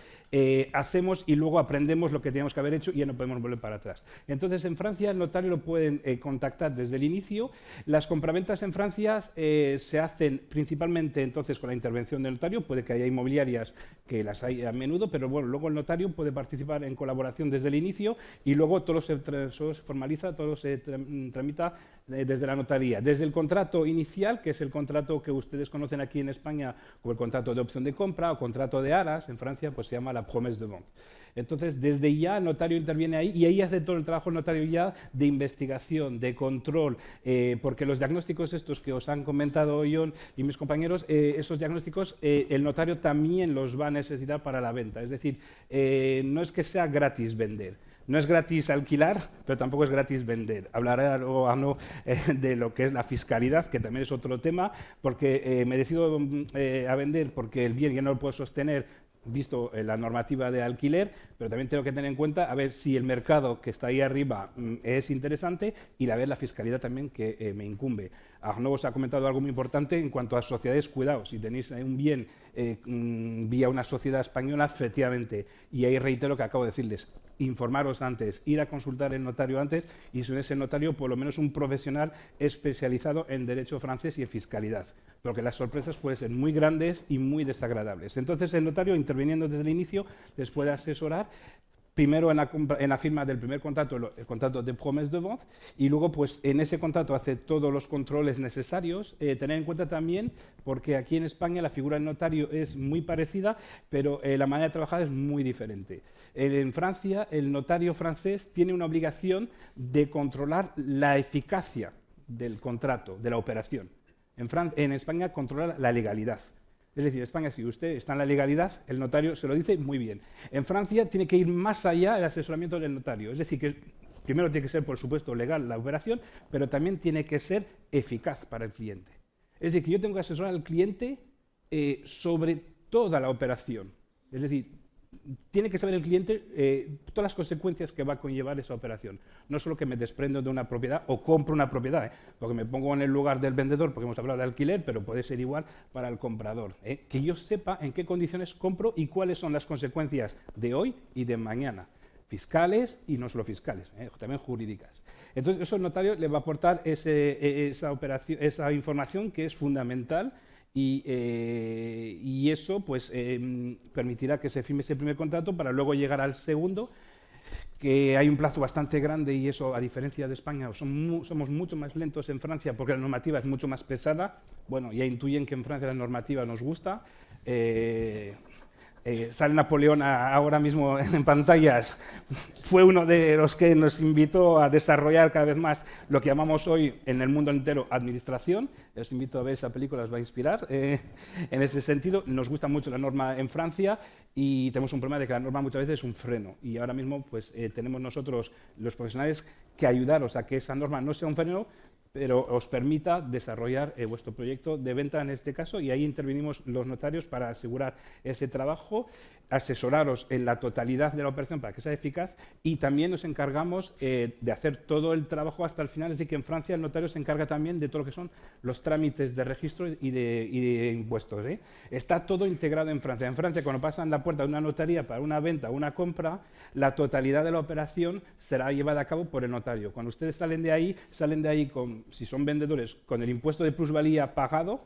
hacemos y luego aprendemos lo que teníamos que haber hecho y ya no podemos volver para atrás. Entonces, en Francia el notario lo pueden contactar desde el inicio. Las compraventas en Francia se hacen principalmente entonces con la intervención del notario, puede que haya inmobiliarias que las hay a menudo, pero bueno, luego el notario puede participar en colaboración desde el inicio y luego todo se formaliza, todo se tramita desde la notaría. Desde el contrato inicial, que es el contrato que ustedes conocen aquí en España como el contrato de opción de compra o contrato de aras, en Francia pues se llama la promesse de vente. Entonces, desde ya el notario interviene ahí y ahí hace todo el trabajo el notario ya de investigación, de control, porque los diagnósticos estos que os han comentado John y mis compañeros, esos diagnósticos el notario también los va a necesitar para la venta. Es decir, no es que sea gratis vender. No es gratis alquilar, pero tampoco es gratis vender. Hablaré luego de lo que es la fiscalidad, que también es otro tema, porque me decido a vender porque el bien ya no lo puedo sostener, visto la normativa de alquiler, pero también tengo que tener en cuenta a ver si el mercado que está ahí arriba es interesante y a ver la fiscalidad también que me incumbe. Arnaud os ha comentado algo muy importante en cuanto a sociedades. Cuidado, si tenéis un bien vía una sociedad española, efectivamente, y ahí reitero lo que acabo de decirles, informaros antes, ir a consultar el notario antes y si no es el notario, por lo menos un profesional especializado en derecho francés y en fiscalidad, porque las sorpresas pueden ser muy grandes y muy desagradables. Entonces el notario, interviniendo desde el inicio, les puede asesorar primero en la firma del primer contrato, el contrato de promesse de vente, y luego pues en ese contrato hace todos los controles necesarios. Tener en cuenta también, porque aquí en España la figura del notario es muy parecida, pero la manera de trabajar es muy diferente. En Francia, el notario francés tiene una obligación de controlar la eficacia del contrato, de la operación. En España controla la legalidad. Es decir, en España, si usted está en la legalidad, el notario se lo dice muy bien. En Francia tiene que ir más allá el asesoramiento del notario. Es decir, que primero tiene que ser, por supuesto, legal la operación, pero también tiene que ser eficaz para el cliente. Es decir, que yo tengo que asesorar al cliente sobre toda la operación. Es decir, tiene que saber el cliente todas las consecuencias que va a conllevar esa operación. No solo que me desprendo de una propiedad o compro una propiedad, porque me pongo en el lugar del vendedor, porque hemos hablado de alquiler, pero puede ser igual para el comprador. Que yo sepa en qué condiciones compro y cuáles son las consecuencias de hoy y de mañana. fiscales y no solo fiscales, también jurídicas. Entonces, eso el notario le va a aportar esa información que es fundamental y eso pues, permitirá que se firme ese primer contrato para luego llegar al segundo, que hay un plazo bastante grande y eso, a diferencia de España, somos mucho más lentos en Francia porque la normativa es mucho más pesada. Bueno, ya intuyen que en Francia la normativa nos gusta. Sale Napoleón ahora mismo en pantallas, fue uno de los que nos invitó a desarrollar cada vez más lo que llamamos hoy en el mundo entero administración. Les invito a ver esa película, os va a inspirar. En ese sentido, nos gusta mucho la norma en Francia y tenemos un problema de que la norma muchas veces es un freno y ahora mismo pues, tenemos nosotros los profesionales que ayudaros a que esa norma no sea un freno, pero os permita desarrollar vuestro proyecto de venta en este caso, y ahí intervenimos los notarios para asegurar ese trabajo, asesoraros en la totalidad de la operación para que sea eficaz, y también nos encargamos de hacer todo el trabajo hasta el final. Es decir, que en Francia el notario se encarga también de todo lo que son los trámites de registro y de impuestos. Está todo integrado en Francia. En Francia, cuando pasan la puerta de una notaría para una venta o una compra, la totalidad de la operación será llevada a cabo por el notario. Cuando ustedes salen de ahí con, si son vendedores, con el impuesto de plusvalía pagado,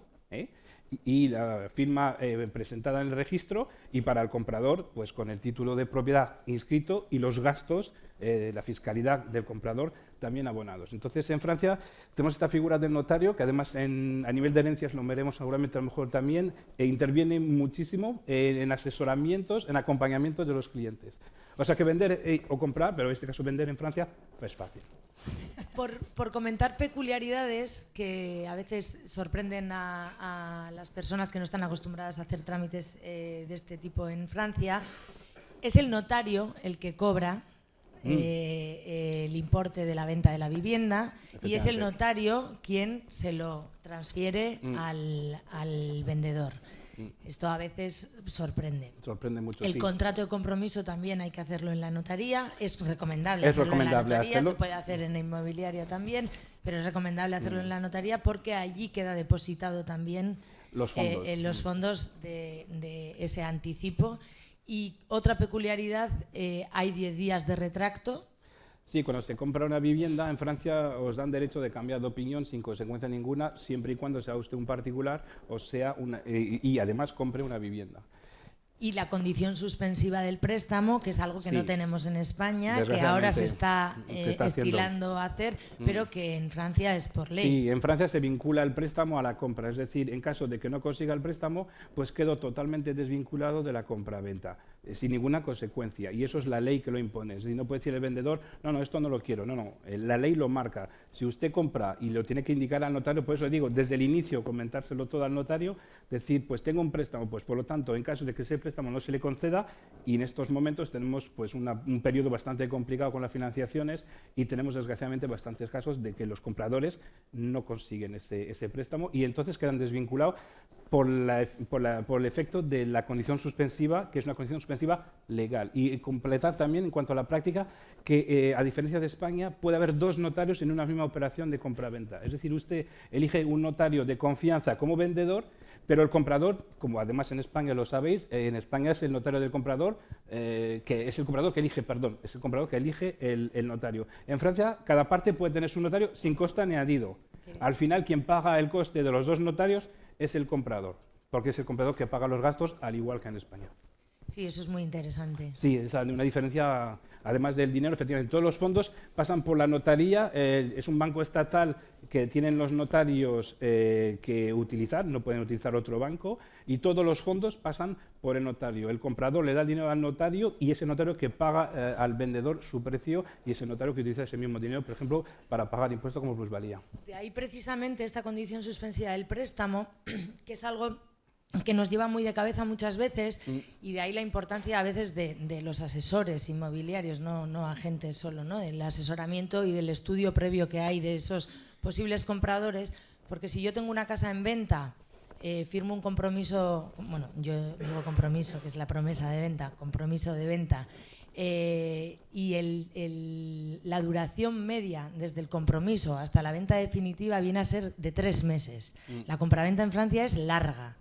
y la firma presentada en el registro, y para el comprador, pues con el título de propiedad inscrito y los gastos, la fiscalidad del comprador también abonados. Entonces, en Francia tenemos esta figura del notario, que además a nivel de herencias lo veremos seguramente a lo mejor también, interviene muchísimo en asesoramientos, en acompañamientos de los clientes. O sea que vender o comprar, pero en este caso vender en Francia, pues fácil.
Por comentar peculiaridades que a veces sorprenden a las personas que no están acostumbradas a hacer trámites de este tipo en Francia, es el notario el que cobra el importe de la venta de la vivienda, y es el notario quien se lo transfiere al vendedor. Esto a veces sorprende.
Sorprende mucho,
El
sí.
contrato de compromiso también hay que hacerlo en la notaría. Es recomendable
Es
hacerlo
recomendable
en la notaría,
hacerlo.
se puede hacer en la inmobiliaria también, pero es recomendable hacerlo en la notaría porque allí queda depositado también
Los fondos.
los fondos de ese anticipo. Y otra peculiaridad, hay 10 días de retracto.
Sí, cuando se compra una vivienda en Francia os dan derecho de cambiar de opinión sin consecuencia ninguna, siempre y cuando sea usted un particular o sea y además compre una vivienda.
Y la condición suspensiva del préstamo, que es algo que
Sí.
no tenemos en España, que ahora se está
haciendo.
estilando a hacer, pero que en Francia es por ley.
Sí, en Francia se vincula el préstamo a la compra, es decir, en caso de que no consiga el préstamo, pues quedó totalmente desvinculado de la compra-venta, sin ninguna consecuencia, y eso es la ley que lo impone. Es decir, no puede decir el vendedor, no, esto no lo quiero, no, la ley lo marca. Si usted compra y lo tiene que indicar al notario, por eso digo, desde el inicio comentárselo todo al notario, decir, pues tengo un préstamo, pues por lo tanto, en caso de que ese préstamo no se le conceda, y en estos momentos tenemos pues un periodo bastante complicado con las financiaciones y tenemos desgraciadamente bastantes casos de que los compradores no consiguen ese préstamo y entonces quedan desvinculados por el efecto de la condición suspensiva, que es una condición suspensiva legal. Y completar también en cuanto a la práctica que a diferencia de España puede haber dos notarios en una misma operación de compra-venta. Es decir, usted elige un notario de confianza como vendedor, pero el comprador, como además en España lo sabéis, en España es el notario del comprador, que es el comprador que elige, es el comprador que elige el notario. En Francia, cada parte puede tener su notario sin coste añadido. Al final, quien paga el coste de los dos notarios es el comprador, porque es el comprador que paga los gastos, al igual que en España.
Sí, eso es muy interesante.
Sí, es una diferencia, además del dinero, efectivamente. Todos los fondos pasan por la notaría, es un banco estatal que tienen los notarios que utilizar, no pueden utilizar otro banco, y todos los fondos pasan por el notario. El comprador le da el dinero al notario y ese notario que paga al vendedor su precio, y ese notario que utiliza ese mismo dinero, por ejemplo, para pagar impuestos como plusvalía.
De ahí precisamente esta condición suspensiva del préstamo, que es algo que nos lleva muy de cabeza muchas veces, y de ahí la importancia a veces de los asesores inmobiliarios, no agentes solo, ¿no? Del asesoramiento y del estudio previo que hay de esos posibles compradores, porque si yo tengo una casa en venta, firmo un compromiso, bueno, yo digo compromiso, que es la promesa de venta, compromiso de venta, y la duración media desde el compromiso hasta la venta definitiva viene a ser de 3 meses. La compraventa en Francia es larga.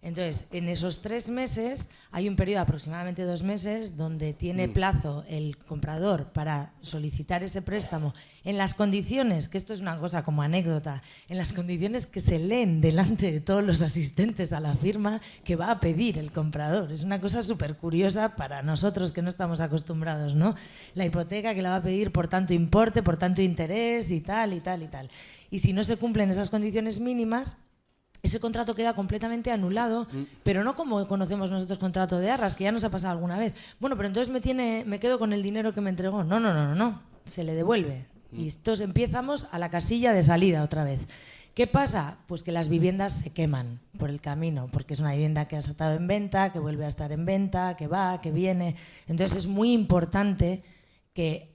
Entonces, en esos 3 meses hay un periodo de aproximadamente 2 meses donde tiene plazo el comprador para solicitar ese préstamo en las condiciones, que esto es una cosa como anécdota, en las condiciones que se leen delante de todos los asistentes a la firma que va a pedir el comprador. Es una cosa súper curiosa para nosotros que no estamos acostumbrados, ¿no? La hipoteca que la va a pedir por tanto importe, por tanto interés y tal, y tal, y tal. Y si no se cumplen esas condiciones mínimas, ese contrato queda completamente anulado, pero no como conocemos nosotros contrato de arras, que ya nos ha pasado alguna vez. Bueno, pero entonces me quedo con el dinero que me entregó. No. Se le devuelve. Y entonces empezamos a la casilla de salida otra vez. ¿Qué pasa? Pues que las viviendas se queman por el camino, porque es una vivienda que ha estado en venta, que vuelve a estar en venta, que va, que viene. Entonces es muy importante que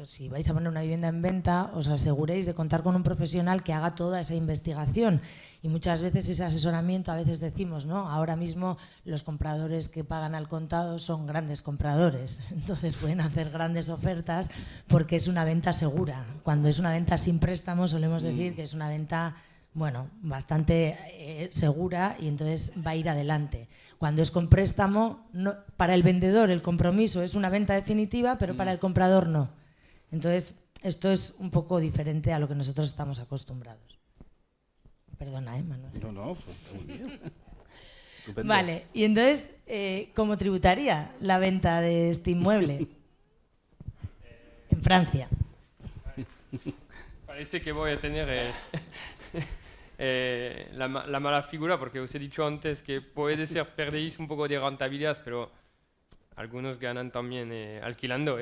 si vais a poner una vivienda en venta, os aseguréis de contar con un profesional que haga toda esa investigación. Y muchas veces ese asesoramiento, a veces decimos, ¿no? Ahora mismo los compradores que pagan al contado son grandes compradores. Entonces pueden hacer grandes ofertas porque es una venta segura. Cuando es una venta sin préstamo solemos decir que es una venta, bueno, bastante segura y entonces va a ir adelante. Cuando es con préstamo, no, para el vendedor el compromiso es una venta definitiva, pero para el comprador no. Entonces, esto es un poco diferente a lo que nosotros estamos acostumbrados. Perdona, Manuel.
No, pues muy bien. Estupendo.
Vale, y entonces, ¿cómo tributaría la venta de este inmueble en Francia?
Parece que voy a tener la mala figura, porque os he dicho antes que puede ser perdéis un poco de rentabilidad, pero algunos ganan también alquilando,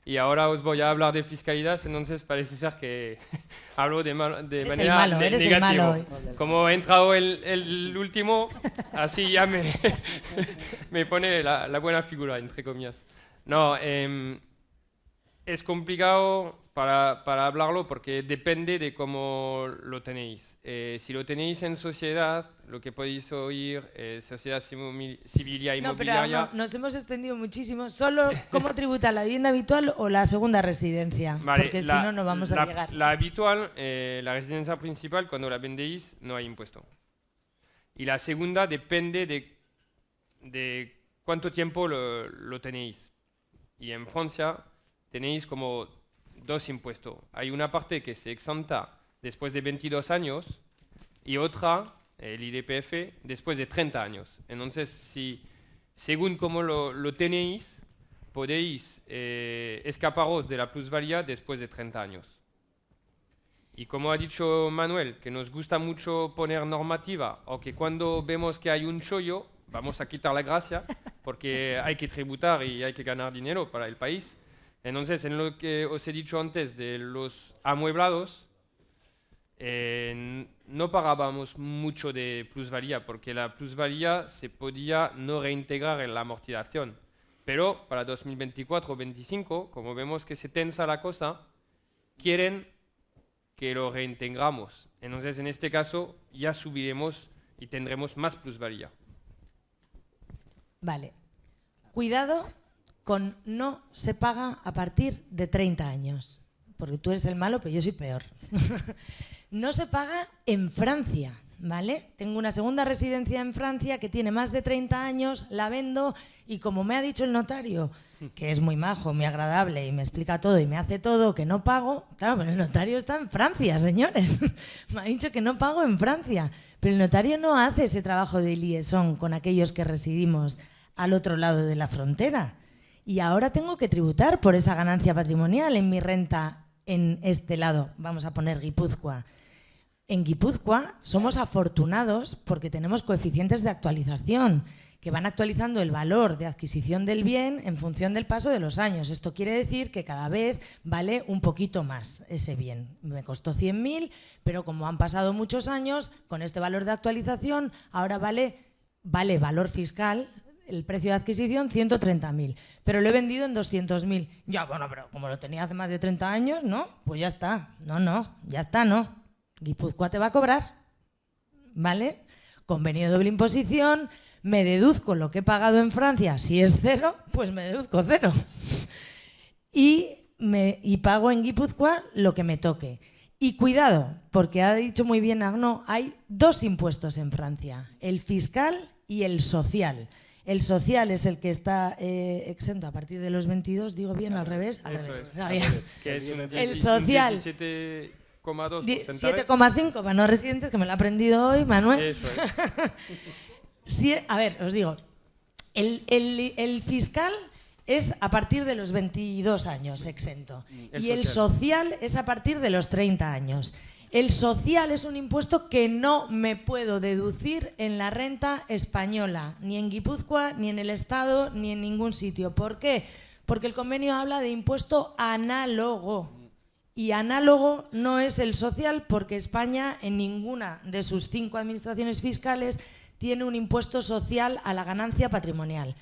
y ahora os voy a hablar de fiscalidad, entonces parece ser que hablo de manera negativa.
El malo.
Como he entrado el último, así ya me pone la buena figura, entre comillas. No, es complicado para hablarlo porque depende de cómo lo tenéis. Si lo tenéis en sociedad, lo que podéis oír es sociedad civil y inmobiliaria.
No, pero nos hemos extendido muchísimo. ¿Solo cómo tributa la vivienda habitual o la segunda residencia?
Vale,
porque si no, no vamos a llegar.
La habitual, la residencia principal, cuando la vendéis, no hay impuesto. Y la segunda depende de cuánto tiempo lo tenéis. Y en Francia tenéis como 2 impuestos. Hay una parte que se exenta después de 22 años y otra, el IRPF, después de 30 años. Entonces, según cómo lo tenéis, podéis escaparos de la plusvalía después de 30 años. Y como ha dicho Manuel, que nos gusta mucho poner normativa, o que cuando vemos que hay un chollo, vamos a quitar la gracia, porque hay que tributar y hay que ganar dinero para el país. Entonces, en lo que os he dicho antes de los amueblados, no pagábamos mucho de plusvalía, porque la plusvalía se podía no reintegrar en la amortización. Pero para 2024-2025, como vemos que se tensa la cosa, quieren que lo reintegramos. Entonces, en este caso, ya subiremos y tendremos más plusvalía.
Vale. Cuidado con no se paga a partir de 30 años. Porque tú eres el malo, pero yo soy peor. No se paga en Francia, ¿vale? Tengo una segunda residencia en Francia que tiene más de 30 años, la vendo y como me ha dicho el notario, que es muy majo, muy agradable y me explica todo y me hace todo, que no pago. Claro, pero el notario está en Francia, señores. Me ha dicho que no pago en Francia. Pero el notario no hace ese trabajo de liaison con aquellos que residimos al otro lado de la frontera. Y ahora tengo que tributar por esa ganancia patrimonial en mi renta en este lado. Vamos a poner Guipúzcoa. En Guipúzcoa somos afortunados porque tenemos coeficientes de actualización que van actualizando el valor de adquisición del bien en función del paso de los años. Esto quiere decir que cada vez vale un poquito más ese bien. Me costó 100.000, pero como han pasado muchos años, con este valor de actualización, ahora vale valor fiscal, el precio de adquisición 130.000, pero lo he vendido en 200.000. Ya, bueno, pero como lo tenía hace más de 30 años, ¿no? Pues ya está. Ya está, ¿no? Guipúzcoa te va a cobrar, ¿vale? Convenio de doble imposición, me deduzco lo que he pagado en Francia, si es 0, pues me deduzco 0. Y pago en Guipúzcoa lo que me toque. Y cuidado, porque ha dicho muy bien Arnaud, hay dos impuestos en Francia, el fiscal y el social. El social es el que está exento a partir de los 22, digo bien, al revés. Al revés.
Que es un
El social.
17,2%.
7,5 para no residentes, que me lo he aprendido hoy, Manuel.
Eso es.
Sí, a ver, os digo, el fiscal es a partir de los 22 años exento y el social es a partir de los 30 años. El social es un impuesto que no me puedo deducir en la renta española, ni en Guipúzcoa, ni en el Estado, ni en ningún sitio. ¿Por qué? Porque el convenio habla de impuesto análogo. Y análogo no es el social, porque España en ninguna de sus 5 administraciones fiscales tiene un impuesto social a la ganancia patrimonial.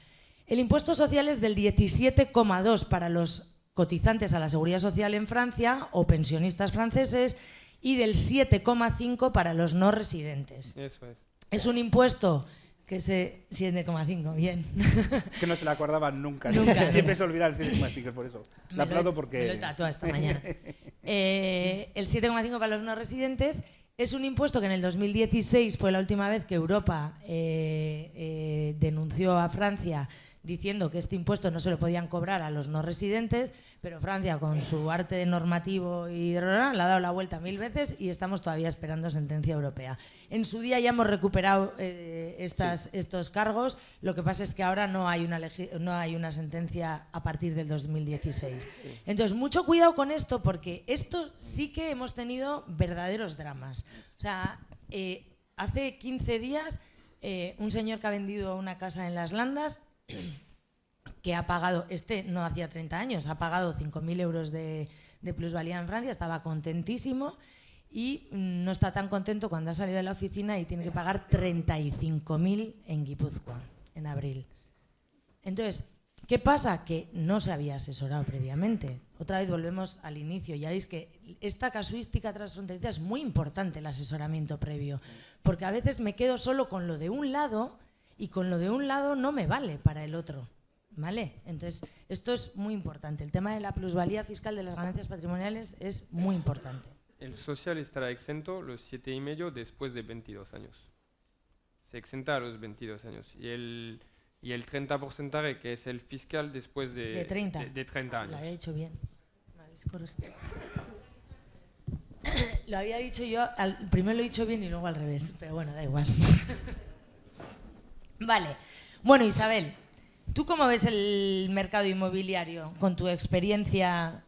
El impuesto social es del 17,2 para los cotizantes a la Seguridad Social en Francia o pensionistas franceses y del 7,5 para los no residentes.
Eso es.
Es un impuesto que se... 7,5, bien.
Es que no se le acordaban nunca.
Nunca.
Siempre se olvida el 7,5, por eso. Le aplaudo porque...
Me lo he tatuado esta mañana. El 7,5 para los no residentes es un impuesto que en el 2016 fue la última vez que Europa denunció a Francia diciendo que este impuesto no se lo podían cobrar a los no residentes, pero Francia con su arte normativo y le ha dado la vuelta 1000 veces y estamos todavía esperando sentencia europea. En su día ya hemos recuperado estos cargos, lo que pasa es que ahora no hay una sentencia a partir del 2016. Entonces, mucho cuidado con esto, porque esto sí que hemos tenido verdaderos dramas. O sea, hace 15 días un señor que ha vendido una casa en Las Landas, que ha pagado, no hacía 30 años, ha pagado 5.000 euros de plusvalía en Francia, estaba contentísimo y no está tan contento cuando ha salido de la oficina y tiene que pagar 35.000 en Guipúzcoa, en abril. Entonces, ¿qué pasa? Que no se había asesorado previamente. Otra vez volvemos al inicio. Ya veis que esta casuística transfronteriza es muy importante, el asesoramiento previo, porque a veces me quedo solo con lo de un lado y con lo de un lado no me vale para el otro, ¿vale? Entonces, esto es muy importante. El tema de la plusvalía fiscal de las ganancias patrimoniales es muy importante.
El social estará exento los 7,5 después de 22 años. Se exenta a los 22 años. Y el 30%, que es el fiscal, después de
30.
De 30 años.
Lo había dicho bien. Me habéis corregido. Lo había dicho yo, primero lo he dicho bien y luego al revés, pero bueno, da igual. Vale. Bueno, Isabel, ¿tú cómo ves el mercado inmobiliario con tu experiencia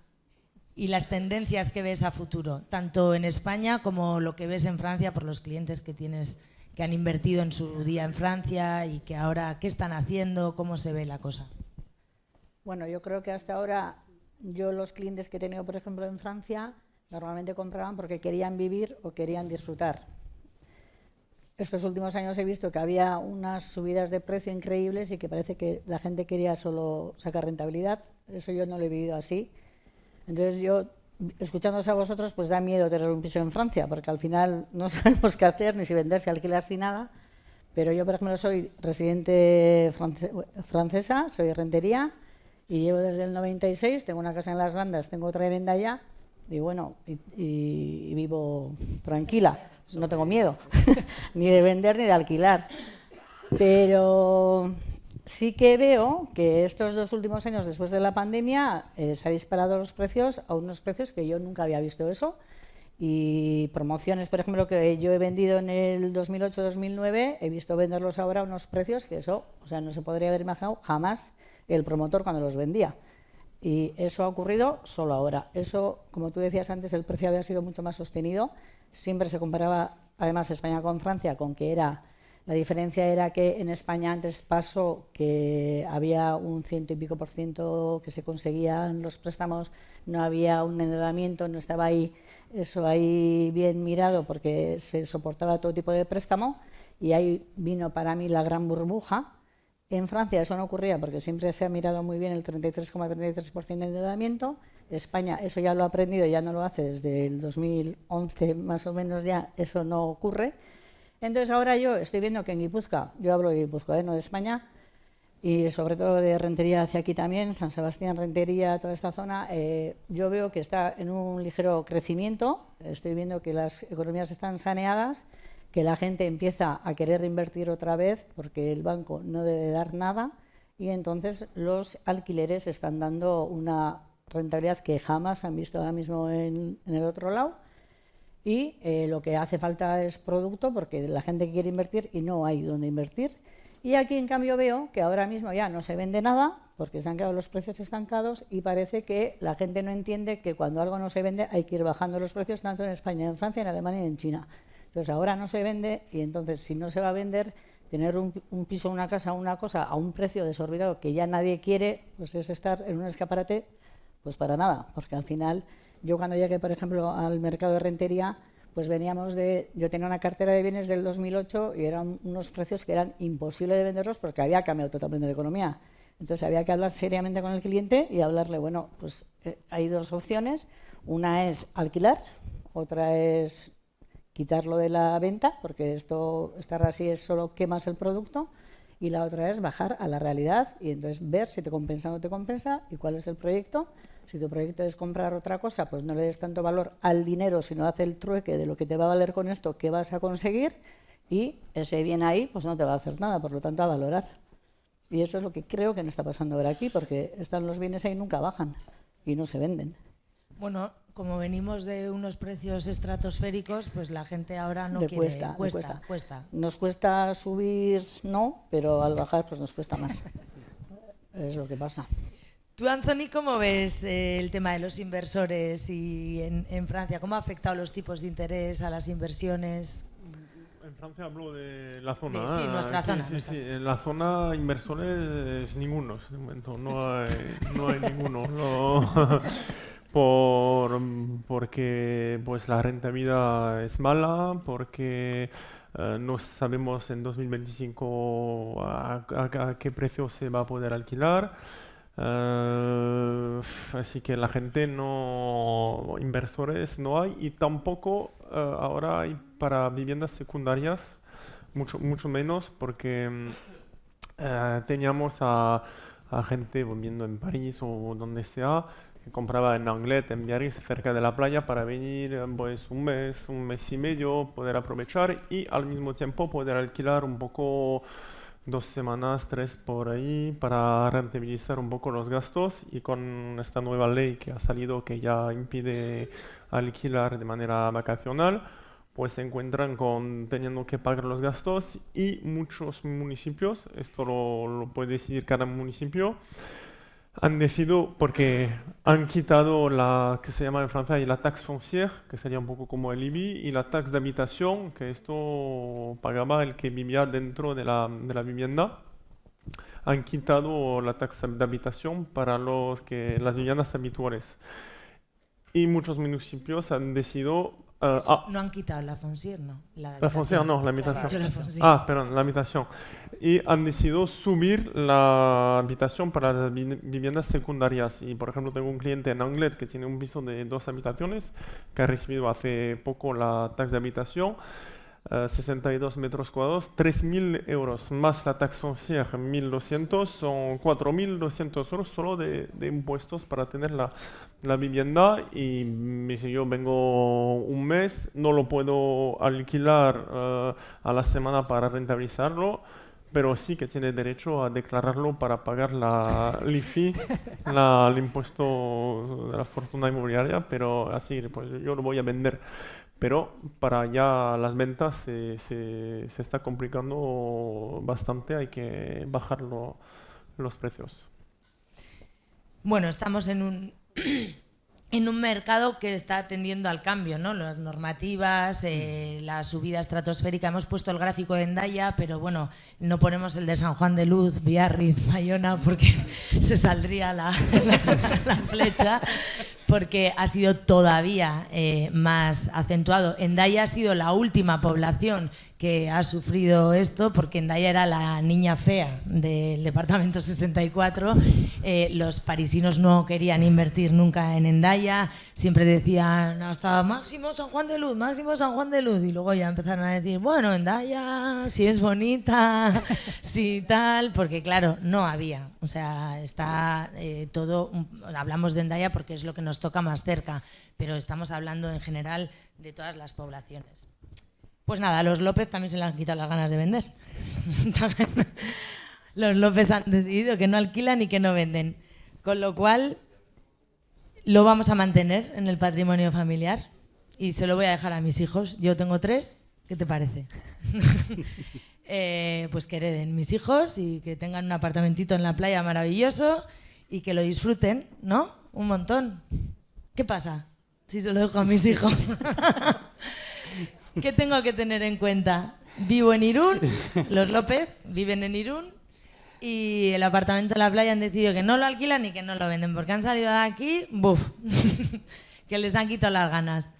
y las tendencias que ves a futuro, tanto en España como lo que ves en Francia por los clientes que tienes, que han invertido en su día en Francia y que ahora, ¿qué están haciendo? ¿Cómo se ve la cosa?
Bueno, yo creo que hasta ahora los clientes que he tenido, por ejemplo, en Francia, normalmente compraban porque querían vivir o querían disfrutar. Estos últimos años he visto que había unas subidas de precio increíbles y que parece que la gente quería solo sacar rentabilidad. Eso yo no lo he vivido así. Entonces yo, escuchándoos a vosotros, pues da miedo tener un piso en Francia, porque al final no sabemos qué hacer, ni si vender, si alquilar, si nada. Pero yo, por ejemplo, soy residente francesa, soy rentería y llevo desde el 96, tengo una casa en Las Landas, tengo otra en Hendaya y bueno, y vivo tranquila. No tengo miedo, ni de vender ni de alquilar. Pero sí que veo que estos 2 últimos años, después de la pandemia, se han disparado los precios a unos precios que yo nunca había visto eso. Y promociones, por ejemplo, que yo he vendido en el 2008-2009, he visto venderlos ahora a unos precios que eso, o sea, no se podría haber imaginado jamás el promotor cuando los vendía. Y eso ha ocurrido solo ahora. Eso, como tú decías antes, el precio había sido mucho más sostenido. Siempre se comparaba, además, España con Francia, con que la diferencia era que en España antes pasó que había un 100 y pico % que se conseguían los préstamos, no había un endeudamiento, no estaba ahí eso ahí bien mirado porque se soportaba todo tipo de préstamo y ahí vino para mí la gran burbuja. En Francia eso no ocurría porque siempre se ha mirado muy bien el 33,33% de endeudamiento. España eso ya lo ha aprendido, ya no lo hace desde el 2011 más o menos, ya eso no ocurre. Entonces ahora yo estoy viendo que en Guipúzcoa, yo hablo de Guipúzcoa, no de España, y sobre todo de Rentería hacia aquí también, San Sebastián, Rentería, toda esta zona, yo veo que está en un ligero crecimiento. Estoy viendo que las economías están saneadas, que la gente empieza a querer invertir otra vez porque el banco no debe dar nada, y entonces los alquileres están dando una rentabilidad que jamás han visto ahora mismo en el otro lado. Y lo que hace falta es producto, porque la gente quiere invertir y no hay donde invertir. Y aquí, en cambio, veo que ahora mismo ya no se vende nada porque se han quedado los precios estancados, y parece que la gente no entiende que cuando algo no se vende hay que ir bajando los precios, tanto en España, en Francia, en Alemania y en China. Entonces ahora no se vende, y entonces si no se va a vender, tener un piso, una casa, una cosa a un precio desorbitado que ya nadie quiere, pues es estar en un escaparate pues para nada, porque al final yo cuando llegué, por ejemplo, al mercado de Rentería, pues veníamos yo tenía una cartera de bienes del 2008 y eran unos precios que eran imposibles de venderlos porque había cambiado totalmente la economía. Entonces había que hablar seriamente con el cliente y hablarle, bueno, pues hay dos opciones. Una es alquilar, otra es quitarlo de la venta, porque estar así es solo quemas el producto, y la otra es bajar a la realidad y entonces ver si te compensa o no te compensa y cuál es el proyecto. Si tu proyecto es comprar otra cosa, pues no le des tanto valor al dinero, sino haz el trueque de lo que te va a valer con esto, qué vas a conseguir, y ese bien ahí pues no te va a hacer nada, por lo tanto a valorar. Y eso es lo que creo que no está pasando ahora aquí, porque están los bienes ahí, nunca bajan y no se venden.
Bueno, como venimos de unos precios estratosféricos, pues la gente ahora no quiere. Cuesta.
Nos cuesta subir, no, pero al bajar pues nos cuesta más. Es lo que pasa.
Tú, Anthony, ¿cómo ves el tema de los inversores y en Francia? ¿Cómo ha afectado los tipos de interés a las inversiones?
En Francia hablo de la zona.
Sí, nuestra zona.
Sí. En la zona inversores ninguno, de momento. No hay ninguno. Porque pues la rentabilidad es mala, porque no sabemos en 2025 a qué precio se va a poder alquilar. Así que la gente inversores no hay, y tampoco ahora hay para viviendas secundarias, mucho menos, porque teníamos a gente viviendo en París o donde sea, que compraba en Anglet, en Biarritz, cerca de la playa, para venir pues un mes y medio, poder aprovechar y al mismo tiempo poder alquilar un poco 2 semanas, 3 por ahí, para rentabilizar un poco los gastos. Y con esta nueva ley que ha salido, que ya impide alquilar de manera vacacional, pues se encuentran teniendo que pagar los gastos, y muchos municipios, esto lo puede decidir cada municipio, han decidido, porque han quitado la que se llama en Francia la taxe foncière, que sería un poco como el IBI, y la taxe de habitación, que esto pagaba el que vivía dentro de la vivienda. Han quitado la taxe de habitación para las viviendas habituales. Y muchos municipios han decidido...
no han quitado la foncière, ¿no?
La foncière no, la habitación.
Perdón,
la habitación. Y han decidido subir la habitación para las viviendas secundarias. Y, por ejemplo, tengo un cliente en Anglet que tiene un piso de 2 habitaciones, que ha recibido hace poco la taxa de habitación, 62 metros cuadrados, 3.000 euros, más la taxe foncière, 1.200, son 4.200 euros solo de impuestos para tener la vivienda. Y si yo vengo un mes, no lo puedo alquilar a la semana para rentabilizarlo, pero sí que tiene derecho a declararlo para pagar el IFI, el impuesto de la fortuna inmobiliaria, pero así pues yo lo voy a vender. Pero para ya las ventas se está complicando bastante, hay que bajar los precios.
Bueno, estamos en un mercado que está tendiendo al cambio, ¿no? Las normativas, la subida estratosférica. Hemos puesto el gráfico de Hendaya, pero bueno, no ponemos el de San Juan de Luz, Biarritz, Bayona, porque se saldría la flecha. porque ha sido todavía más acentuado. Hendaya ha sido la última población que ha sufrido esto, porque Hendaya era la niña fea del departamento 64. Los parisinos no querían invertir nunca en Hendaya, siempre decían hasta máximo San Juan de Luz, máximo San Juan de Luz, y luego ya empezaron a decir, bueno, Hendaya, si es bonita, si tal, porque claro, no había. O sea, está todo, hablamos de Hendaya porque es lo que nos toca más cerca, pero estamos hablando en general de todas las poblaciones. Pues nada, a los López también se les han quitado las ganas de vender. Los López han decidido que no alquilan y que no venden. Con lo cual, lo vamos a mantener en el patrimonio familiar y se lo voy a dejar a mis hijos. Yo tengo 3, ¿qué te parece? Pues que hereden mis hijos y que tengan un apartamentito en la playa maravilloso y que lo disfruten, ¿no? Un montón. ¿Qué pasa si se lo dejo a mis hijos? ¿Qué tengo que tener en cuenta? Vivo en Irún, los López viven en Irún y el apartamento en la playa han decidido que no lo alquilan y que no lo venden porque han salido de aquí, ¡buf! Que les han quitado las ganas.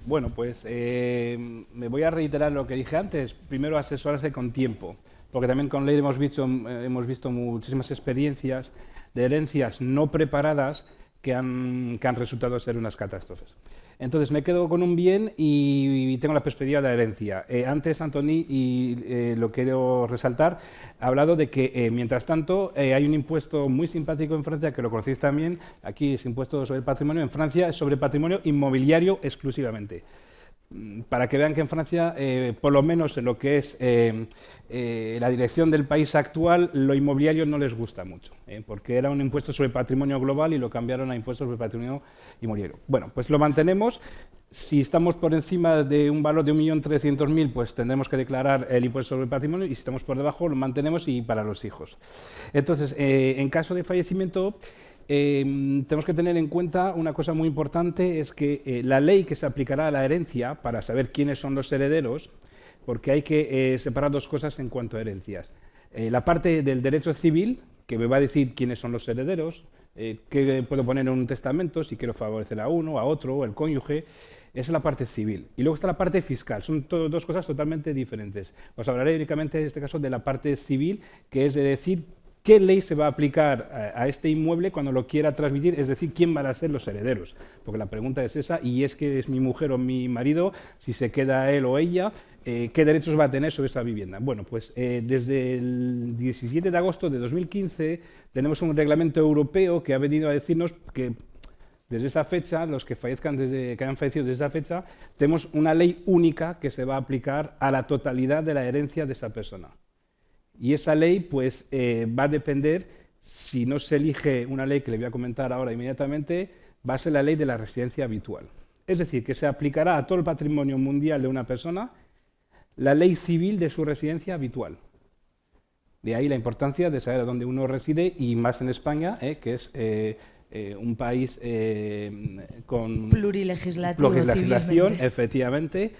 Bueno, pues me voy a reiterar lo que dije antes. Primero, asesorarse con tiempo, porque también con Leire hemos visto muchísimas experiencias de herencias no preparadas que han resultado ser unas catástrofes. Entonces me quedo con un bien y tengo la perspectiva de la herencia. Antes Antoni, y lo quiero resaltar, ha hablado de que mientras tanto hay un impuesto muy simpático en Francia, que lo conocéis también, aquí es impuesto sobre el patrimonio, en Francia es sobre patrimonio inmobiliario exclusivamente. Para que vean que en Francia, por lo menos en lo que es la dirección del país actual, lo inmobiliario no les gusta mucho, porque era un impuesto sobre patrimonio global y lo cambiaron a impuesto sobre patrimonio inmobiliario. Bueno, pues lo mantenemos. Si estamos por encima de un valor de 1.300.000, pues tendremos que declarar el impuesto sobre patrimonio, y si estamos por debajo lo mantenemos y para los hijos. Entonces, en caso de fallecimiento, tenemos que tener en cuenta una cosa muy importante, es que la ley que se aplicará a la herencia, para saber quiénes son los herederos, porque hay que separar dos cosas en cuanto a herencias. La parte del derecho civil, que me va a decir quiénes son los herederos, qué puedo poner en un testamento, si quiero favorecer a uno, a otro, o el cónyuge, esa es la parte civil. Y luego está la parte fiscal, son dos cosas totalmente diferentes. Os hablaré únicamente en este caso de la parte civil, que es de decir qué ley se va a aplicar a este inmueble cuando lo quiera transmitir, es decir, quién van a ser los herederos. Porque la pregunta es esa, y es que es mi mujer o mi marido, si se queda él o ella, ¿qué derechos va a tener sobre esa vivienda? Bueno, pues desde el 17 de agosto de 2015 tenemos un reglamento europeo que ha venido a decirnos que desde esa fecha, los que fallezcan que hayan fallecido desde esa fecha, tenemos una ley única que se va a aplicar a la totalidad de la herencia de esa persona. Y esa ley pues va a depender, si no se elige una ley que le voy a comentar ahora inmediatamente, va a ser la ley de la residencia habitual. Es decir, que se aplicará a todo el patrimonio mundial de una persona la ley civil de su residencia habitual. De ahí la importancia de saber a dónde uno reside, y más en España, que es un país con plurilegislación, efectivamente,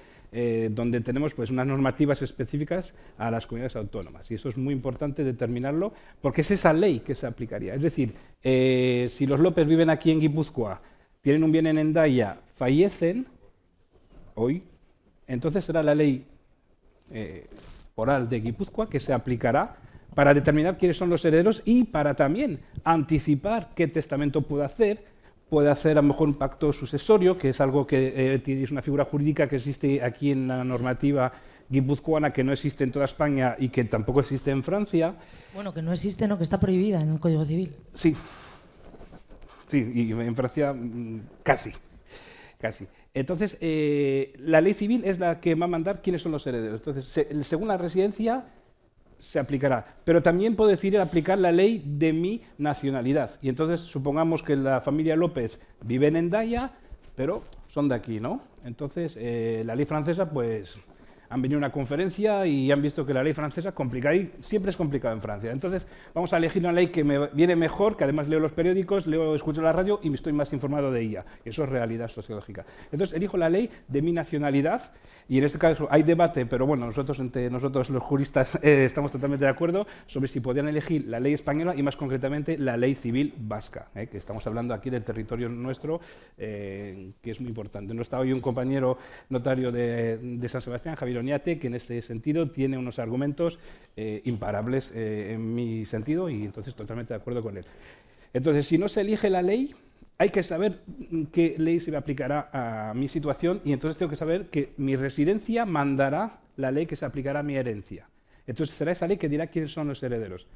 donde tenemos pues unas normativas específicas a las comunidades autónomas, y eso es muy importante determinarlo, porque es esa ley que se aplicaría. Es decir, si los López viven aquí en Guipúzcoa, tienen un bien en Hendaya, fallecen hoy, entonces será la ley foral de Guipúzcoa que se aplicará para determinar quiénes son los herederos y para también anticipar qué testamento puede hacer a lo mejor un pacto sucesorio, que es algo que es una figura jurídica que existe aquí en la normativa guipuzcoana, que no existe en toda España y que tampoco existe en Francia.
Bueno, que no existe, no, que está prohibida en el Código Civil.
Sí, sí, y en Francia casi. Entonces, la ley civil es la que va a mandar quiénes son los herederos. Entonces, según la residencia, se aplicará. Pero también puedo decidir aplicar la ley de mi nacionalidad. Y entonces, supongamos que la familia López vive en Hendaya, pero son de aquí, ¿no? Entonces, la ley francesa, pues, han venido a una conferencia y han visto que la ley francesa complicada, y siempre es complicado en Francia. Entonces, vamos a elegir una ley que me viene mejor, que además leo los periódicos, escucho la radio y me estoy más informado de ella. Eso es realidad sociológica. Entonces, elijo la ley de mi nacionalidad, y en este caso hay debate, pero bueno, entre nosotros los juristas estamos totalmente de acuerdo sobre si podían elegir la ley española y más concretamente la ley civil vasca, que estamos hablando aquí del territorio nuestro, que es muy importante. No está hoy un compañero notario de San Sebastián, Javier Oñate, que en ese sentido tiene unos argumentos imparables en mi sentido, y entonces totalmente de acuerdo con él. Entonces, si no se elige la ley, hay que saber qué ley se me aplicará a mi situación, y entonces tengo que saber que mi residencia mandará la ley que se aplicará a mi herencia. Entonces será esa ley que dirá quiénes son los herederos.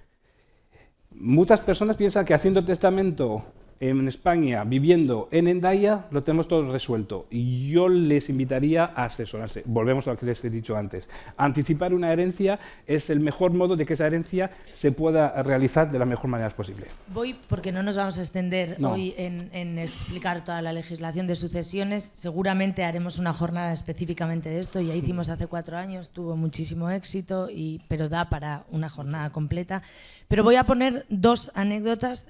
Muchas personas piensan que haciendo testamento en España, viviendo en Hendaya, lo tenemos todo resuelto. Y yo les invitaría a asesorarse. Volvemos a lo que les he dicho antes. Anticipar una herencia es el mejor modo de que esa herencia se pueda realizar de la mejor manera posible.
Voy, porque no nos vamos a extender hoy en explicar toda la legislación de sucesiones. Seguramente haremos una jornada específicamente de esto. Ya hicimos hace 4 años, tuvo muchísimo éxito, pero da para una jornada completa. Pero voy a poner 2 anécdotas.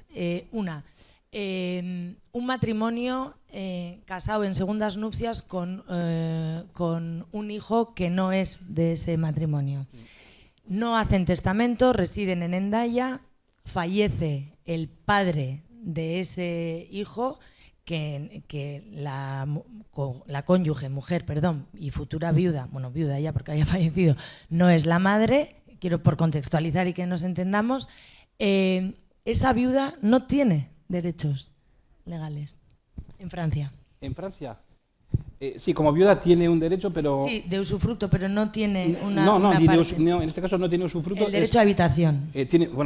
Una, un matrimonio casado en segundas nupcias con un hijo que no es de ese matrimonio. No hacen testamento, residen en Hendaya, fallece el padre de ese hijo, que la cónyuge, mujer, perdón, y futura viuda, bueno, viuda ya porque haya fallecido, no es la madre, quiero por contextualizar y que nos entendamos, esa viuda no tiene derechos legales en Francia.
¿En Francia? Sí, como viuda tiene un derecho, pero...
Sí, de usufructo, pero no tiene una
parte. No, en este caso no tiene usufructo.
El derecho a habitación.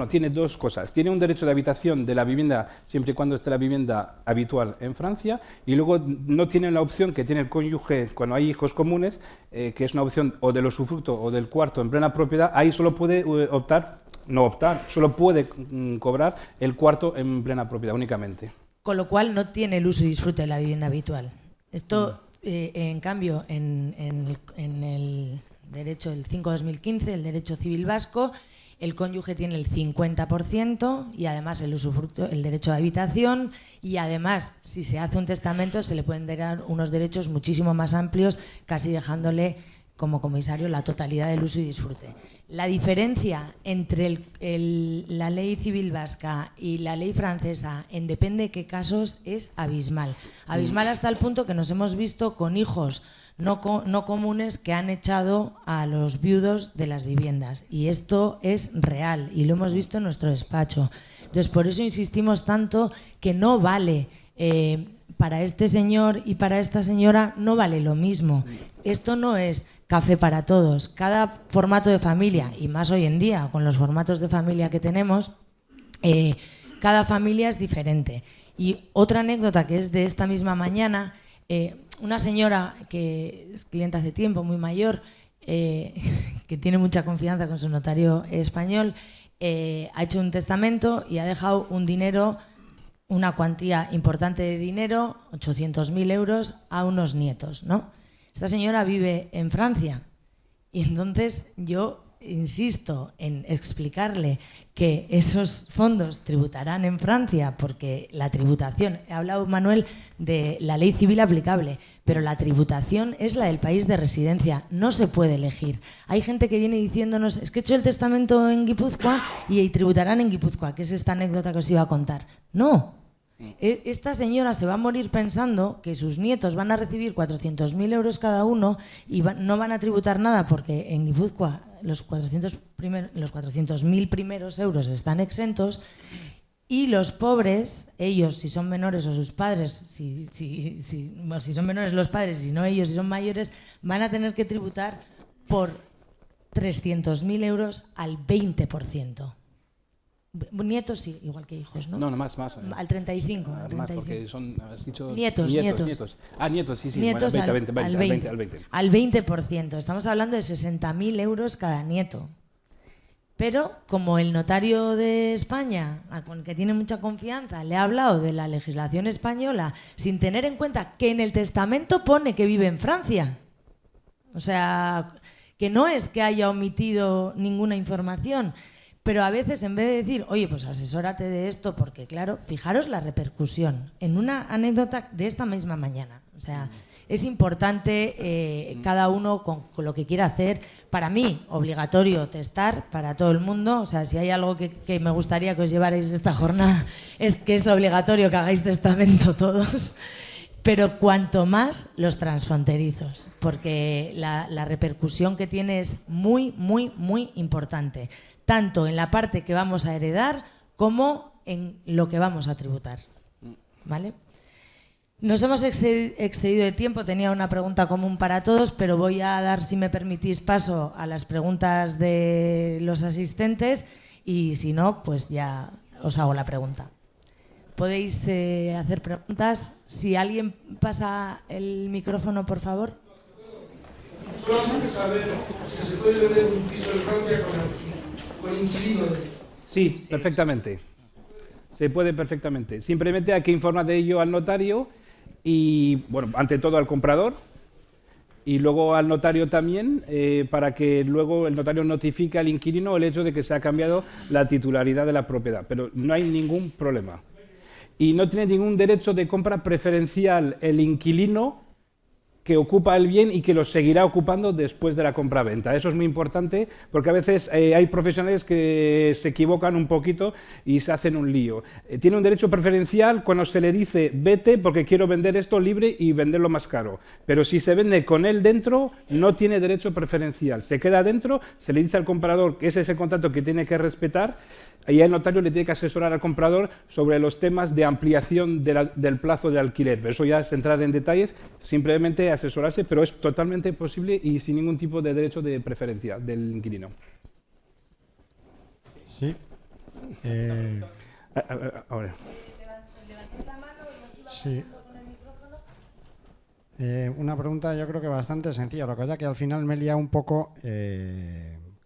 Tiene 2 cosas. Tiene un derecho de habitación de la vivienda siempre y cuando esté la vivienda habitual en Francia, y luego no tiene la opción que tiene el cónyuge cuando hay hijos comunes, que es una opción o del usufructo o del cuarto en plena propiedad. Ahí solo puede solo puede cobrar el cuarto en plena propiedad únicamente.
Con lo cual no tiene el uso y disfrute de la vivienda habitual. Esto, en cambio, en el derecho del 5/2015, el derecho civil vasco, el cónyuge tiene el 50% y además el usufructo, el derecho de habitación, y además, si se hace un testamento, se le pueden dar unos derechos muchísimo más amplios, casi dejándole como comisario la totalidad del uso y disfrute. La diferencia entre la ley civil vasca y la ley francesa en depende de qué casos es abismal. Abismal hasta el punto que nos hemos visto con hijos no comunes que han echado a los viudos de las viviendas. Y esto es real y lo hemos visto en nuestro despacho. Entonces, por eso insistimos tanto que no vale... para este señor y para esta señora no vale lo mismo. Esto no es café para todos. Cada formato de familia, y más hoy en día con los formatos de familia que tenemos, cada familia es diferente. Y otra anécdota que es de esta misma mañana, una señora que es clienta hace tiempo, muy mayor, que tiene mucha confianza con su notario español, ha hecho un testamento y ha dejado un dinero, una cuantía importante de dinero, 800.000 euros, a unos nietos, ¿no? Esta señora vive en Francia y entonces yo insisto en explicarle que esos fondos tributarán en Francia porque la tributación, he hablado, Manuel, de la ley civil aplicable, pero la tributación es la del país de residencia, no se puede elegir. Hay gente que viene diciéndonos, es que he hecho el testamento en Guipúzcoa y tributarán en Guipúzcoa, que es esta anécdota que os iba a contar. No. Esta señora se va a morir pensando que sus nietos van a recibir 400.000 euros cada uno y no van a tributar nada porque en Guipúzcoa los 400.000 primeros euros están exentos, y los pobres, ellos si son menores o sus padres, si son menores los padres, si no ellos si son mayores, van a tener que tributar por 300.000 euros al 20%. Nietos sí, igual que hijos, ¿no?
No, más.
Al 35.
Más, porque son, has dicho...
Nietos.
Ah, nietos, sí.
Nietos
al
20%. Al 20%. Estamos hablando de 60.000 euros cada nieto. Pero como el notario de España, con el que tiene mucha confianza, le ha hablado de la legislación española sin tener en cuenta que en el testamento pone que vive en Francia. O sea, que no es que haya omitido ninguna información, pero a veces en vez de decir, oye, pues asesórate de esto, porque claro, fijaros la repercusión en una anécdota de esta misma mañana. O sea, es importante cada uno con lo que quiera hacer. Para mí, obligatorio testar para todo el mundo. O sea, si hay algo que me gustaría que os llevarais de esta jornada, es que es obligatorio que hagáis testamento todos. Pero cuanto más los transfronterizos, porque la repercusión que tiene es muy, muy, muy importante, tanto en la parte que vamos a heredar como en lo que vamos a tributar. ¿Vale? Nos hemos excedido de tiempo, tenía una pregunta común para todos, pero voy a dar, si me permitís, paso a las preguntas de los asistentes y si no, pues ya os hago la pregunta. Podéis hacer preguntas. Si alguien pasa el micrófono, por favor.
Solamente saber si se puede vender un piso de Francia con inquilino.
Sí, perfectamente. Se puede perfectamente. Simplemente hay que informar de ello al notario y, bueno, ante todo al comprador y luego al notario también, para que luego el notario notifique al inquilino el hecho de que se ha cambiado la titularidad de la propiedad. Pero no hay ningún problema. Y no tiene ningún derecho de compra preferencial el inquilino que ocupa el bien y que lo seguirá ocupando después de la compra-venta. Eso es muy importante porque a veces hay profesionales que se equivocan un poquito y se hacen un lío. Tiene un derecho preferencial cuando se le dice vete porque quiero vender esto libre y venderlo más caro. Pero si se vende con él dentro, no tiene derecho preferencial. Se queda dentro, se le dice al comprador que ese es el contrato que tiene que respetar y el notario le tiene que asesorar al comprador sobre los temas de ampliación del plazo de alquiler. Pero eso ya es entrar en detalles, simplemente asesorarse, pero es totalmente posible y sin ningún tipo de derecho de preferencia del inquilino.
Sí.
Ahora.
Sí. Una pregunta yo creo que bastante sencilla. Lo que pasa es que al final me he liado un poco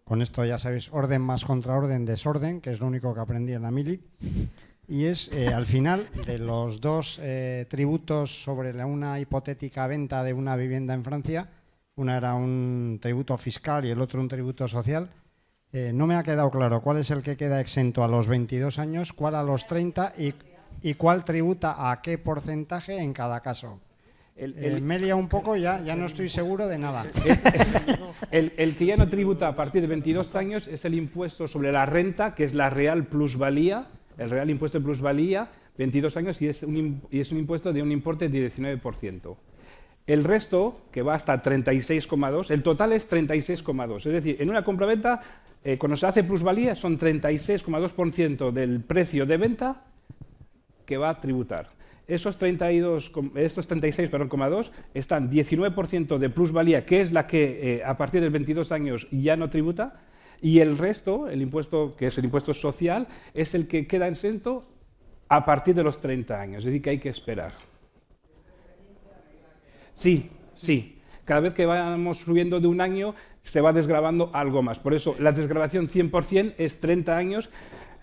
con esto, ya sabéis, orden más contraorden, desorden, que es lo único que aprendí en la mili. Y es, al final, de los dos tributos sobre una hipotética venta de una vivienda en Francia, una era un tributo fiscal y el otro un tributo social, no me ha quedado claro cuál es el que queda exento a los 22 años, cuál a los 30 y cuál tributa a qué porcentaje en cada caso. Me he liado un poco, ya no estoy seguro de nada.
El que ya no tributa a partir de 22 años es el impuesto sobre la renta, que es la real plusvalía, el real impuesto de plusvalía, 22 años, y es un impuesto de un importe de 19%. El resto, que va hasta 36,2, el total es 36,2. Es decir, en una compraventa, cuando se hace plusvalía, son 36,2% del precio de venta que va a tributar. Esos 36,2 están 19% de plusvalía, que es la que a partir de 22 años ya no tributa, y el resto, el impuesto, que es el impuesto social, es el que queda exento a partir de los 30 años, es decir, que hay que esperar. Sí, sí. Cada vez que vamos subiendo de un año, se va desgravando algo más. Por eso, la desgravación 100% es 30 años.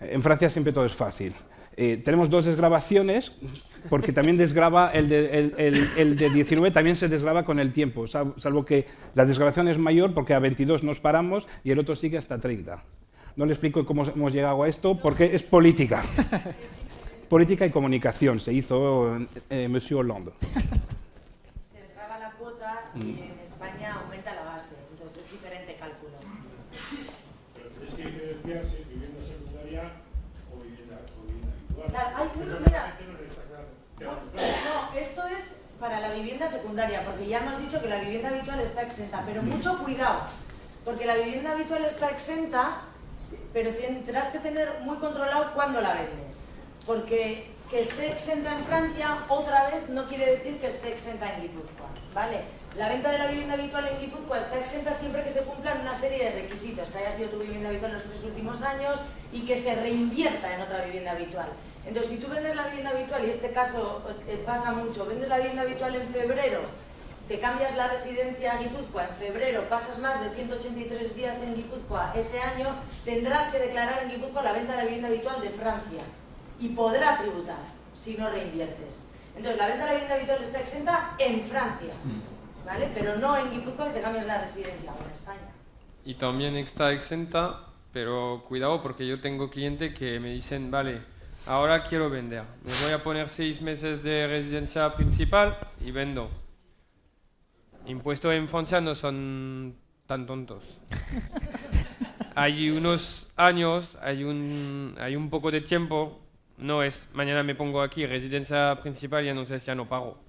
En Francia siempre todo es fácil. Tenemos dos desgravaciones, porque también desgrava el de 19, también se desgrava con el tiempo, salvo que la desgravación es mayor porque a 22 nos paramos y el otro sigue hasta 30. No le explico cómo hemos llegado a esto, porque es política. Política y comunicación, se hizo Monsieur Hollande.
Se desgrava la cuota y en España aumenta la base, entonces es diferente cálculo.
Pero es que hay que diferenciar si vivienda secundaria o vivienda habitual.
Claro, mira. No, esto es para la vivienda secundaria, porque ya hemos dicho que la vivienda habitual está exenta, pero mucho cuidado, porque la vivienda habitual está exenta, pero tendrás que tener muy controlado cuándo la vendes, porque que esté exenta en Francia otra vez no quiere decir que esté exenta en Guipúzcoa, ¿vale? La venta de la vivienda habitual en Guipúzcoa está exenta siempre que se cumplan una serie de requisitos, que haya sido tu vivienda habitual los 3 últimos años y que se reinvierta en otra vivienda habitual. Entonces, si tú vendes la vivienda habitual, y este caso pasa mucho, vendes la vivienda habitual en febrero, te cambias la residencia a Guipúzcoa, en febrero pasas más de 183 días en Guipúzcoa, ese año tendrás que declarar en Guipúzcoa la venta de la vivienda habitual de Francia y podrá tributar si no reinviertes. Entonces, la venta de la vivienda habitual está exenta en Francia, ¿vale? Pero no en Guipúzcoa si te cambias la residencia o en España.
y también está exenta, pero cuidado porque yo tengo clientes que me dicen, vale, ahora quiero vender, me voy a poner 6 meses de residencia principal y vendo. Impuestos en Francia no son tan tontos. Hay unos años, hay un poco de tiempo, no es mañana me pongo aquí residencia principal y entonces ya no pago.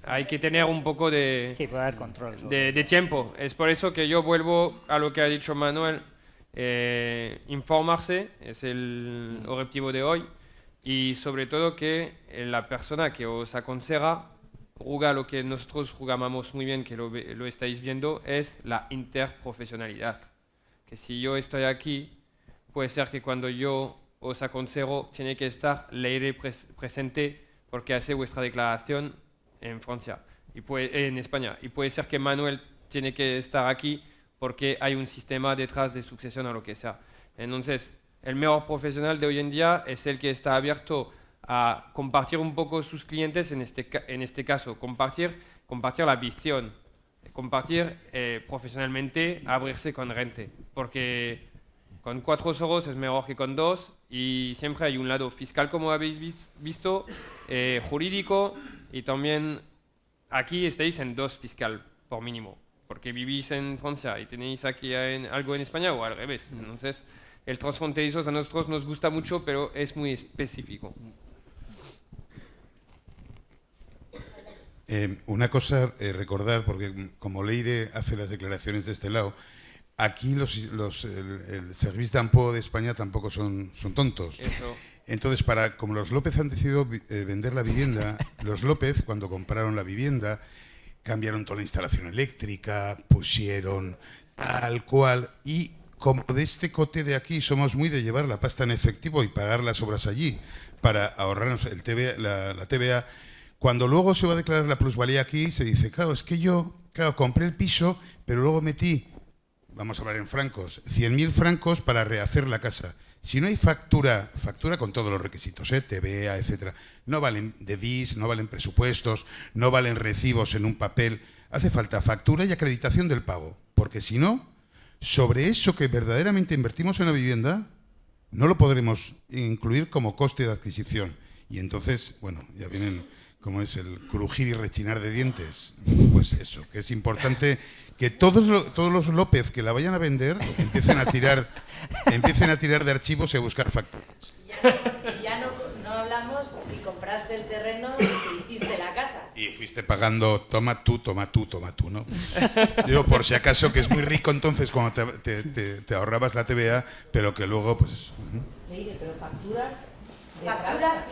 Hay que tener un poco de,
Sí, puede haber control.
de tiempo. Es por eso que yo vuelvo a lo que ha dicho Manuel. Informarse es el objetivo de hoy y sobre todo que la persona que os aconseja juega lo que nosotros jugamos muy bien, que lo estáis viendo, es la interprofesionalidad. Que si yo estoy aquí, puede ser que cuando yo os aconsejo tiene que estar Leire presente porque hace vuestra declaración en Francia y en España. Y puede ser que Manuel tiene que estar aquí porque hay un sistema detrás de sucesión o lo que sea. Entonces, el mejor profesional de hoy en día es el que está abierto a compartir un poco sus clientes, en este caso, compartir la visión, compartir profesionalmente, abrirse con gente, porque con 4 ojos es mejor que con 2 y siempre hay un lado fiscal, como habéis visto, jurídico y también aquí estáis en 2 fiscal por mínimo, porque vivís en Francia y tenéis aquí algo en España o al revés. Entonces, el transfronterizo a nosotros nos gusta mucho, pero es muy específico.
Una cosa, recordar, porque como Leire hace las declaraciones de este lado, aquí el Service d'Impôt de España tampoco son tontos.
Eso.
Entonces, como los López han decidido vender la vivienda, los López, cuando compraron la vivienda, cambiaron toda la instalación eléctrica, pusieron tal cual, y como de este cote de aquí somos muy de llevar la pasta en efectivo y pagar las obras allí para ahorrarnos la TVA, cuando luego se va a declarar la plusvalía aquí, se dice, claro, es que yo, compré el piso, pero luego metí, vamos a hablar en francos, 100.000 francos para rehacer la casa. Si no hay factura con todos los requisitos, TVA, etcétera, no valen devis, no valen presupuestos, no valen recibos en un papel. Hace falta factura y acreditación del pago, porque si no, sobre eso que verdaderamente invertimos en la vivienda, no lo podremos incluir como coste de adquisición. Y entonces, bueno, ya vienen, como es el crujir y rechinar de dientes. Pues eso, que es importante que todos los López que la vayan a vender empiecen a tirar de archivos y a buscar facturas.
Ya no hablamos si compraste el terreno y si hiciste la casa.
Y fuiste pagando, toma tú, ¿no? Digo, por si acaso, que es muy rico entonces cuando te ahorrabas la TVA, pero que luego, pues eso.
Leire, pero facturas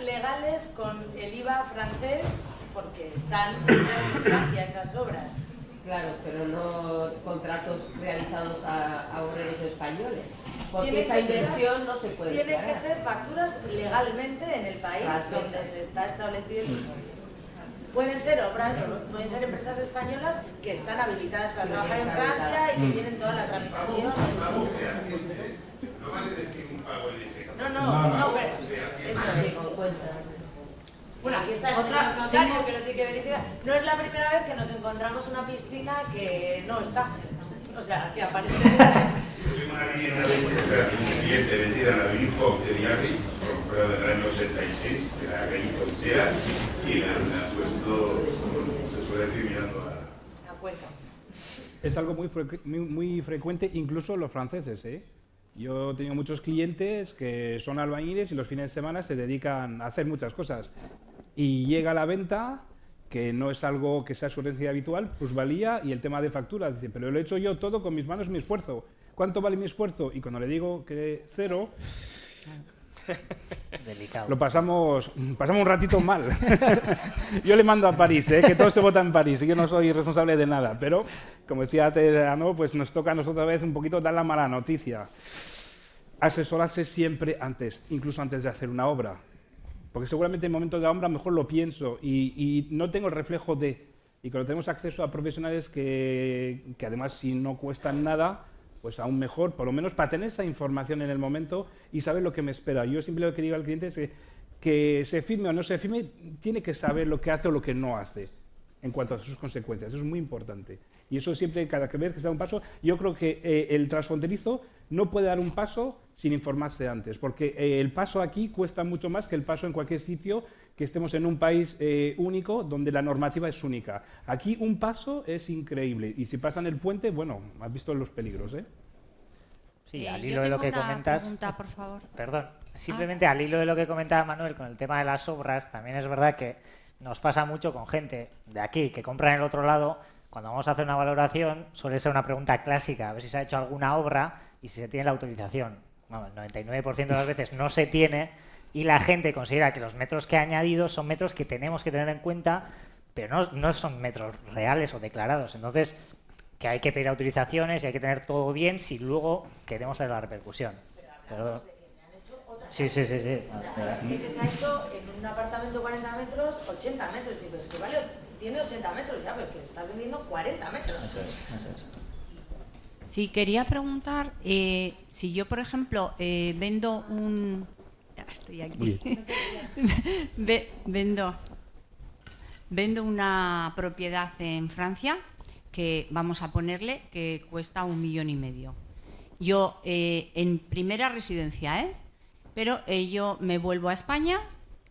legales con el IVA francés, porque están en Francia esas obras.
Claro, pero no contratos realizados a obreros españoles. Porque
Tiene
esa inversión no se puede
Tienen
declarar.
que ser facturas legalmente en el país donde se está establecido. Pueden ser obras, pueden ser empresas españolas que están habilitadas para trabajar en Francia y que tienen toda la tramitación.
No vale decir un pago ilícito.
No, pero eso es. Bueno, aquí está el señor notario que lo tiene que verificar. No es la primera vez que nos encontramos una piscina que no está. O sea, que aparece.
Tuvimos una vivienda de un cliente vendida en la Unifoc de Diarri, comprado en el año 86, que la rehizo entera, y la han puesto, como se suele decir, mirando
a Cuenca.
Es algo muy frecuente, incluso los franceses, ¿eh? Yo he tenido muchos clientes que son albañiles y los fines de semana se dedican a hacer muchas cosas. Y llega la venta, que no es algo que sea su herencia habitual, plusvalía y el tema de factura. Dice, pero lo he hecho yo todo con mis manos y mi esfuerzo. ¿Cuánto vale mi esfuerzo? Y cuando le digo que 0,
Delicado.
lo pasamos un ratito mal. Yo le mando a París, que todo se vota en París, y yo no soy responsable de nada. Pero, como decía Terano, pues nos toca a nosotros a veces un poquito dar la mala noticia. Asesorarse siempre antes, incluso antes de hacer una obra. Porque seguramente en el momento de la obra mejor lo pienso y no tengo el reflejo de... Y cuando tenemos acceso a profesionales que además si no cuestan nada, pues aún mejor, por lo menos para tener esa información en el momento y saber lo que me espera. Yo siempre lo que digo al cliente es que se firme o no se firme, tiene que saber lo que hace o lo que no hace. en cuanto a sus consecuencias. Eso es muy importante. Y eso siempre, cada vez que se da un paso, yo creo que el transfronterizo no puede dar un paso sin informarse antes, porque el paso aquí cuesta mucho más que el paso en cualquier sitio que estemos en un país único donde la normativa es única. Aquí un paso es increíble y si pasan el puente, bueno, has visto los peligros, ¿eh?
Sí, al hilo de lo que comentas.
Pregunta, por favor.
Perdón, simplemente al hilo de lo que comentaba Manuel con el tema de las obras, también es verdad que nos pasa mucho con gente de aquí que compra en el otro lado. Cuando vamos a hacer una valoración, suele ser una pregunta clásica, a ver si se ha hecho alguna obra y si se tiene la autorización. Bueno, el 99% de las veces no se tiene y la gente considera que los metros que ha añadido son metros que tenemos que tener en cuenta, pero no son metros reales o declarados. Entonces, que hay que pedir autorizaciones y hay que tener todo bien si luego queremos tener la repercusión. Pero, sí.
Que se ha hecho en un apartamento de 40 metros, 80 metros. Digo, es que vale, tiene 80 metros ya, pero que está vendiendo 40 metros.
Eso es.
Sí, quería preguntar, si yo, por ejemplo, vendo un... Ya estoy aquí. Vendo una propiedad en Francia que vamos a ponerle que cuesta 1,5 millones. Yo, en primera residencia, pero yo me vuelvo a España,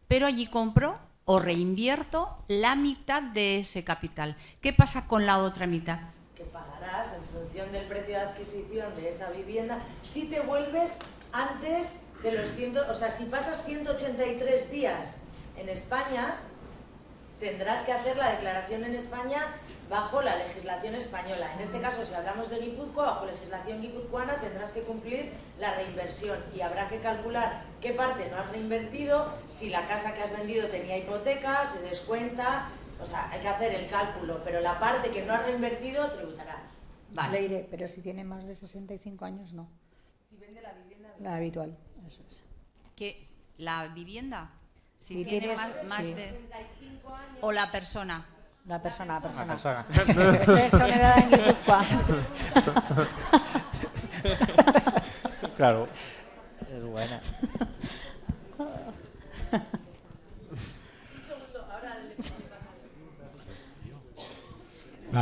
pero allí compro o reinvierto la mitad de ese capital. ¿Qué pasa con la otra mitad?
Que pagarás en función del precio de adquisición de esa vivienda si te vuelves antes de los 100, o sea, si pasas 183 días en España, tendrás que hacer la declaración en España bajo la legislación española. En este caso, si hablamos de Guipúzcoa, bajo legislación guipuzcoana tendrás que cumplir la reinversión y habrá que calcular qué parte no has reinvertido, si la casa que has vendido tenía hipoteca, se descuenta, o sea, hay que hacer el cálculo, pero la parte que no has reinvertido tributará.
Vale. Leire, pero si tiene más de 65 años, no.
Si vende la vivienda...
La habitual, eso es.
¿Que la vivienda?
Si
tiene
tienes,
más
sí.
de... ¿O la persona?
La persona.
Estoy
exonerada en Guipúzcoa.
Claro, es buena.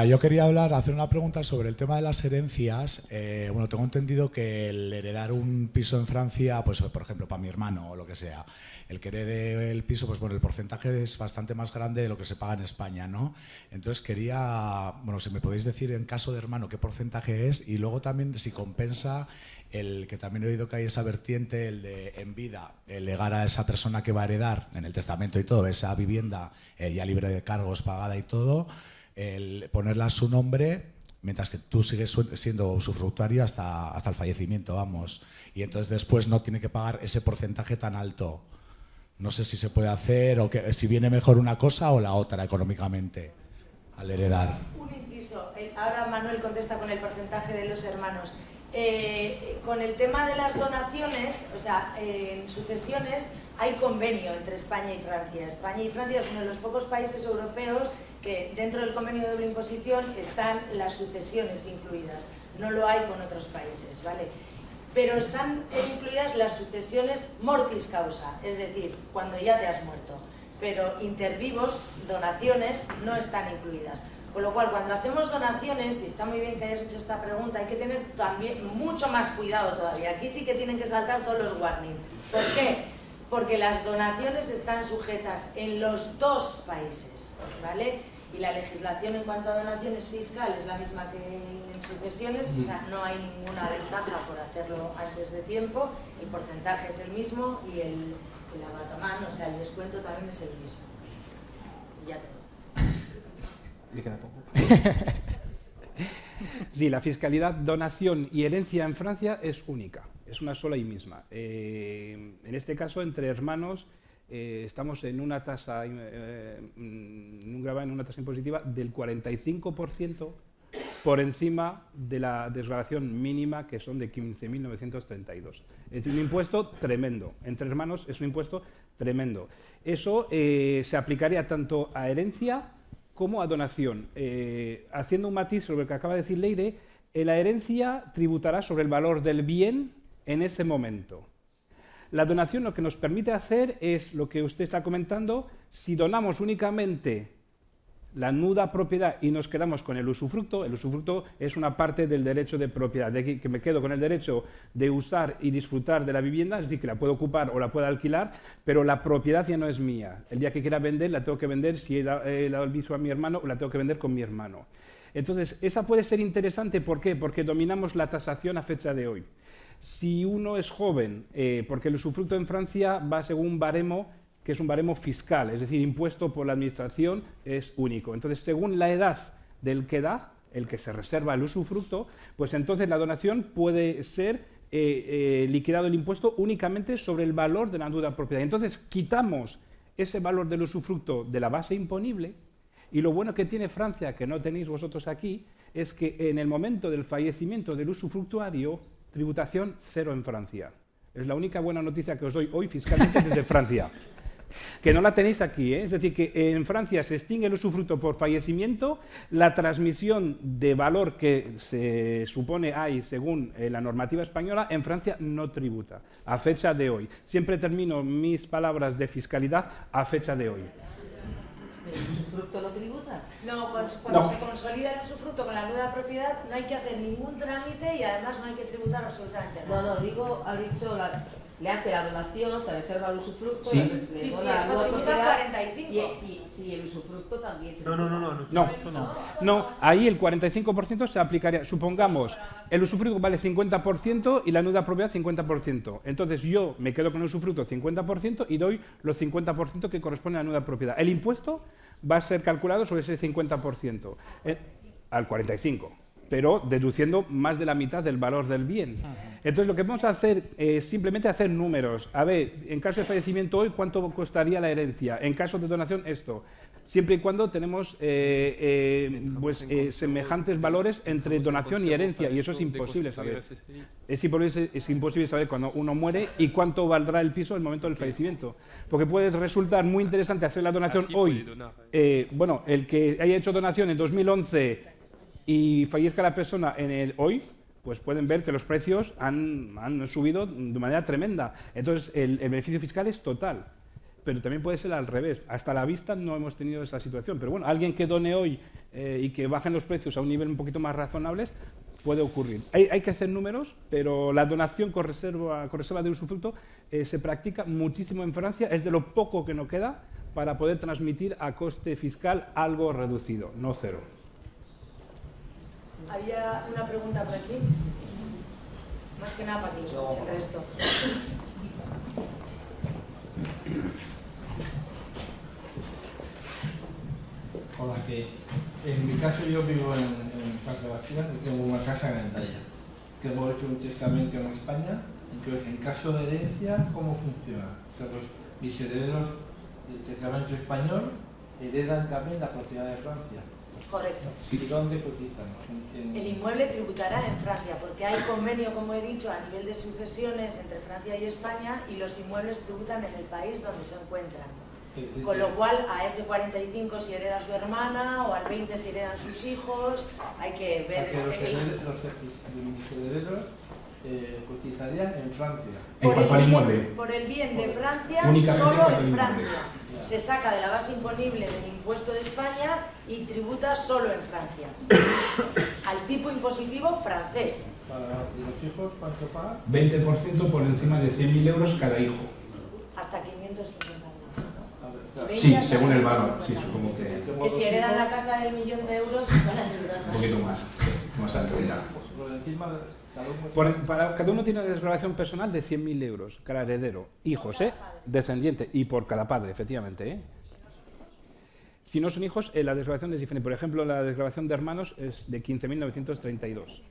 Yo quería hacer una pregunta sobre el tema de las herencias. Bueno, tengo entendido que el heredar un piso en Francia, pues por ejemplo para mi hermano o lo que sea, el que herede el piso, pues bueno, el porcentaje es bastante más grande de lo que se paga en España, ¿no? Entonces quería, bueno, si me podéis decir en caso de hermano qué porcentaje es y luego también si compensa el que también he oído que hay esa vertiente, el de en vida, el legar a esa persona que va a heredar en el testamento y todo, esa vivienda ya libre de cargos, pagada y todo, el ponerla a su nombre mientras que tú sigues siendo usufructuario hasta el fallecimiento, vamos. Y entonces después no tiene que pagar ese porcentaje tan alto. No sé si se puede hacer o si viene mejor una cosa o la otra económicamente al heredar.
Un inciso. Ahora Manuel contesta con el porcentaje de los hermanos. Con el tema de las donaciones, o sea, en sucesiones hay convenio entre España y Francia. España y Francia es uno de los pocos países europeos que dentro del convenio de doble imposición están las sucesiones incluidas. No lo hay con otros países, ¿vale? Pero están incluidas las sucesiones mortis causa, es decir, cuando ya te has muerto. Pero intervivos, donaciones, no están incluidas. Con lo cual, cuando hacemos donaciones, y está muy bien que hayas hecho esta pregunta, hay que tener también mucho más cuidado todavía. Aquí sí que tienen que saltar todos los warnings. ¿Por qué? Porque las donaciones están sujetas en los dos países, ¿vale? Y la legislación en cuanto a donaciones fiscales es la misma que en sucesiones, o sea, no hay ninguna ventaja por hacerlo antes de tiempo, el porcentaje es el mismo y el abatamán, o sea, el descuento también es el mismo. Y ya tengo.
Me queda poco. Sí, la fiscalidad, donación y herencia en Francia es única, es una sola y misma. En este caso, entre hermanos, estamos en una tasa, en un gravamen, en una tasa impositiva del 45% por encima de la desgravación mínima, que son de 15.932. Es decir, un impuesto tremendo. Entre hermanos es un impuesto tremendo. Eso se aplicaría tanto a herencia como a donación. Haciendo un matiz sobre lo que acaba de decir Leire, la herencia tributará sobre el valor del bien en ese momento. La donación lo que nos permite hacer es lo que usted está comentando: si donamos únicamente la nuda propiedad y nos quedamos con el usufructo es una parte del derecho de propiedad, de que me quedo con el derecho de usar y disfrutar de la vivienda, es decir, que la puedo ocupar o la puedo alquilar, pero la propiedad ya no es mía. El día que quiera vender, la tengo que vender, si he dado el viso a mi hermano, la tengo que vender con mi hermano. Entonces, esa puede ser interesante, ¿por qué? Porque dominamos la tasación a fecha de hoy. Si uno es joven, porque el usufructo en Francia va según un baremo, que es un baremo fiscal, es decir, impuesto por la administración, es único. Entonces, según la edad del que da, el que se reserva el usufructo, pues entonces la donación puede ser liquidado el impuesto únicamente sobre el valor de la nuda propiedad. Entonces, quitamos ese valor del usufructo de la base imponible, y lo bueno que tiene Francia, que no tenéis vosotros aquí, es que en el momento del fallecimiento del usufructuario, tributación cero en Francia. Es la única buena noticia que os doy hoy fiscalmente desde Francia. Que no la tenéis aquí, ¿eh? Es decir, que en Francia se extingue el usufructo por fallecimiento, la transmisión de valor que se supone hay según la normativa española, en Francia no tributa, a fecha de hoy. Siempre termino mis palabras de fiscalidad a fecha de hoy.
¿El usufructo no tributa?
No, cuando se consolida el usufructo con la nuda propiedad no hay que hacer ningún trámite y además no hay que tributar absolutamente nada.
No, digo, ha dicho, le hace la donación, se reserva el usufructo,
sí.
le dona la nuda
tributa
propiedad
45.
y si el usufructo también tributa.
No, ahí el 45% se aplicaría. Supongamos, el usufructo vale 50% y la nuda propiedad 50%. Entonces yo me quedo con el usufructo 50% y doy los 50% que corresponde a la nuda propiedad. El impuesto va a ser calculado sobre ese 50%, al 45%. Pero deduciendo más de la mitad del valor del bien. Entonces lo que vamos a hacer es simplemente hacer números. A ver, en caso de fallecimiento hoy, ¿cuánto costaría la herencia? En caso de donación, esto. Siempre y cuando tenemos semejantes valores entre donación y herencia, y eso es imposible saber. Es imposible saber cuando uno muere y cuánto valdrá el piso en el momento del fallecimiento. Porque puede resultar muy interesante hacer la donación hoy. Bueno, el que haya hecho donación en 2011... y fallezca la persona en el hoy, pues pueden ver que los precios han subido de manera tremenda. Entonces, el beneficio fiscal es total. Pero también puede ser al revés. Hasta la vista no hemos tenido esa situación. Pero bueno, alguien que done hoy y que bajen los precios a un nivel un poquito más razonables, puede ocurrir. Hay que hacer números, pero la donación con reserva de usufructo se practica muchísimo en Francia. Es de lo poco que nos queda para poder transmitir a coste fiscal algo reducido, no cero.
Había una pregunta por aquí, más que nada para que lo escuche el resto.
Hola, que en mi caso yo vivo en San Sebastián y tengo una casa en Antalla. Tengo hecho un testamento en España, entonces en caso de herencia, ¿cómo funciona? O sea, pues mis herederos del testamento español heredan también la propiedad de Francia.
Correcto.
¿Y dónde cotizan?
El inmueble tributará en Francia, porque hay convenio, como he dicho, a nivel de sucesiones entre Francia y España, y los inmuebles tributan en el país donde se encuentran. Con lo cual, a ese 45 si hereda su hermana, o al 20 si heredan sus hijos, hay que ver...
Mis herederos cotizarían en Francia.
Por el bien de Francia,
únicamente
solo en Francia. Se saca de la base imponible del impuesto de España y tributa solo en Francia. Al tipo impositivo francés.
¿Y los hijos cuánto pagan?
20% por encima de 100.000 euros cada hijo.
Hasta 550 euros.
Sí, según el valor. Sí, supongo que...
Que si heredan la casa del 1.000.000 de euros, van a tributar más.
Un poquito más alto. Para cada uno tiene una desgravación personal de 100.000 euros, cada heredero, hijos, descendiente, y por cada padre, efectivamente. Si no son hijos, la desgravación es diferente. Por ejemplo, la desgravación de hermanos es de 15.932.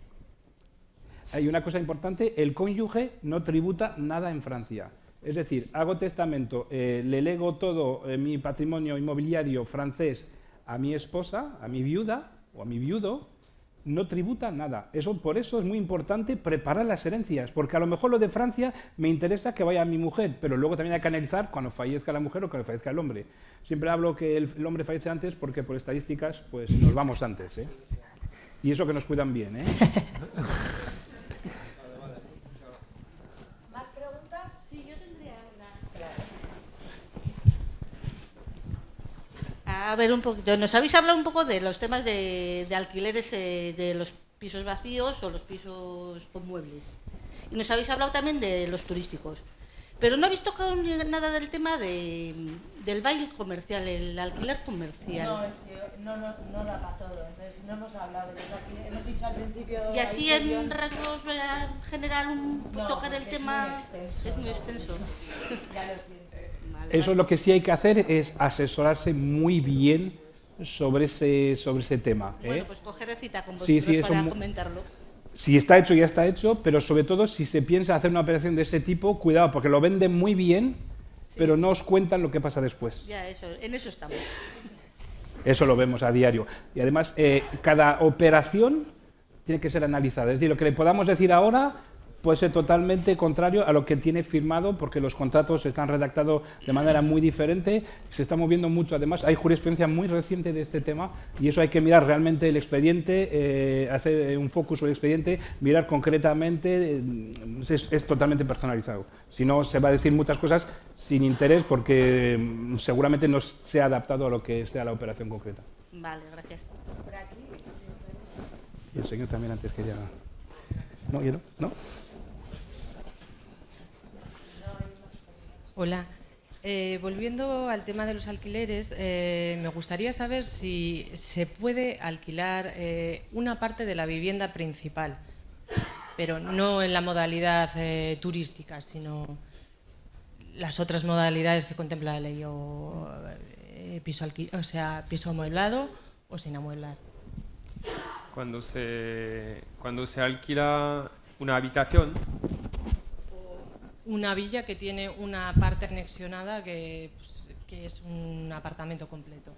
Hay una cosa importante, el cónyuge no tributa nada en Francia. Es decir, hago testamento, le lego todo mi patrimonio inmobiliario francés a mi esposa, a mi viuda o a mi viudo, no tributa nada. Por eso es muy importante preparar las herencias, porque a lo mejor lo de Francia me interesa que vaya a mi mujer, pero luego también hay que analizar cuando fallezca la mujer o cuando fallezca el hombre. Siempre hablo que el hombre fallece antes porque por estadísticas pues nos vamos antes. Y eso que nos cuidan bien.
¿Más preguntas?
Sí, yo tendría una.
A ver, un poquito. Nos habéis hablado un poco de los temas de alquileres de los pisos vacíos o los pisos con muebles. Y nos habéis hablado también de los turísticos. Pero no habéis tocado nada del tema del baile comercial, el alquiler comercial.
No, es que no da para todo. Entonces, no hemos hablado de los alquileres. Hemos dicho al principio...
Y así en rasgos general tocar el tema
es muy extenso. Ya lo siento.
Eso lo que sí hay que hacer es asesorarse muy bien sobre ese tema.
Bueno, pues coger cita con
Sí,
vosotros
sí,
para comentarlo.
Si está hecho, ya está hecho, pero sobre todo si se piensa hacer una operación de ese tipo, cuidado, porque lo venden muy bien, pero no os cuentan lo que pasa después.
Ya, en eso estamos.
Eso lo vemos a diario. Y además, cada operación tiene que ser analizada. Es decir, lo que le podamos decir ahora puede ser totalmente contrario a lo que tiene firmado, porque los contratos están redactados de manera muy diferente, se está moviendo mucho. Además, hay jurisprudencia muy reciente de este tema y eso hay que mirar realmente el expediente, hacer un focus sobre el expediente, mirar concretamente, es totalmente personalizado. Si no, se va a decir muchas cosas sin interés porque seguramente no se ha adaptado a lo que sea la operación concreta.
Vale, gracias.
Y el señor también antes que ya... ¿No? ¿Y no? ¿No?
Hola. Volviendo al tema de los alquileres, me gustaría saber si se puede alquilar una parte de la vivienda principal, pero no en la modalidad turística, sino las otras modalidades que contempla la ley, o piso amueblado o sin amueblar.
Cuando se alquila una habitación.
Una villa que tiene una parte anexionada que es un apartamento completo.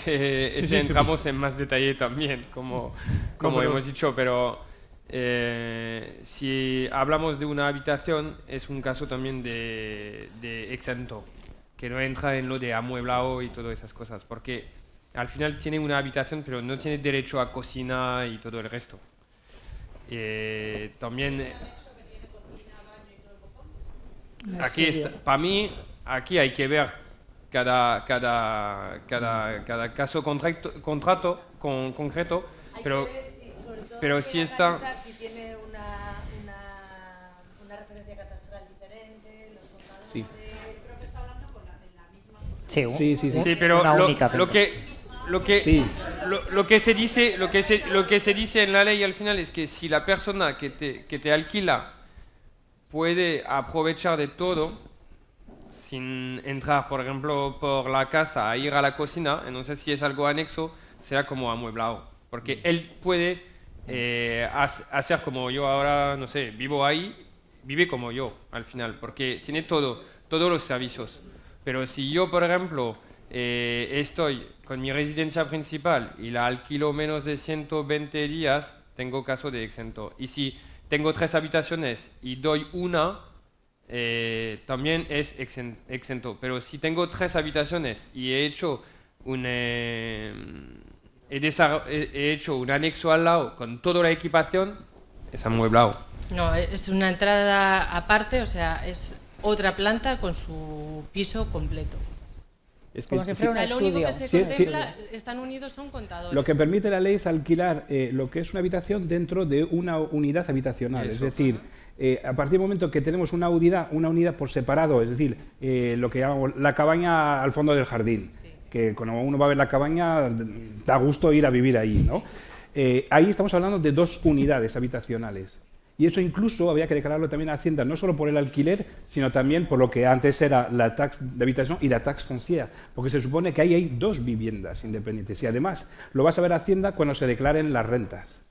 Entramos en más detalle también, como hemos dicho, pero si hablamos de una habitación es un caso también de exento, que no entra en lo de amueblado y todas esas cosas, porque al final tiene una habitación pero no tiene derecho a cocina y todo el resto. También... Aquí para mí, aquí hay que ver cada caso concreto, pero si está...
Si tiene una referencia catastral diferente, los contadores...
Sí.
Creo que está hablando con la misma...
Sí, pero lo que se dice en la ley al final es que si la persona que te alquila puede aprovechar de todo sin entrar, por ejemplo, por la casa a ir a la cocina, entonces si es algo anexo, será como amueblado. Porque él puede hacer como yo ahora, no sé, vivo ahí, vive como yo al final, porque tiene todos los servicios. Pero si yo, por ejemplo, estoy con mi residencia principal y la alquilo menos de 120 días, tengo caso de exento. Y si tengo 3 habitaciones y doy una, también es exento. Pero si tengo 3 habitaciones y he hecho un anexo al lado con toda la equipación, es amueblado.
No, es una entrada aparte, o sea, es otra planta con su piso completo.
Es
como si fuera un
lo único que se
Sí,
contempla, están unidos, son contadores.
Lo que permite la ley es alquilar lo que es una habitación dentro de una unidad habitacional.
Eso.
Es decir, a partir del momento que tenemos una unidad por separado, es decir, lo que llamamos la cabaña al fondo del jardín, que cuando uno va a ver la cabaña da gusto ir a vivir ahí, ¿no? Ahí estamos hablando de 2 unidades habitacionales. Y eso incluso había que declararlo también a Hacienda, no solo por el alquiler, sino también por lo que antes era la tax de habitación y la tax foncière, porque se supone que ahí hay 2 viviendas independientes. Y además lo vas a ver a Hacienda cuando se declaren las rentas,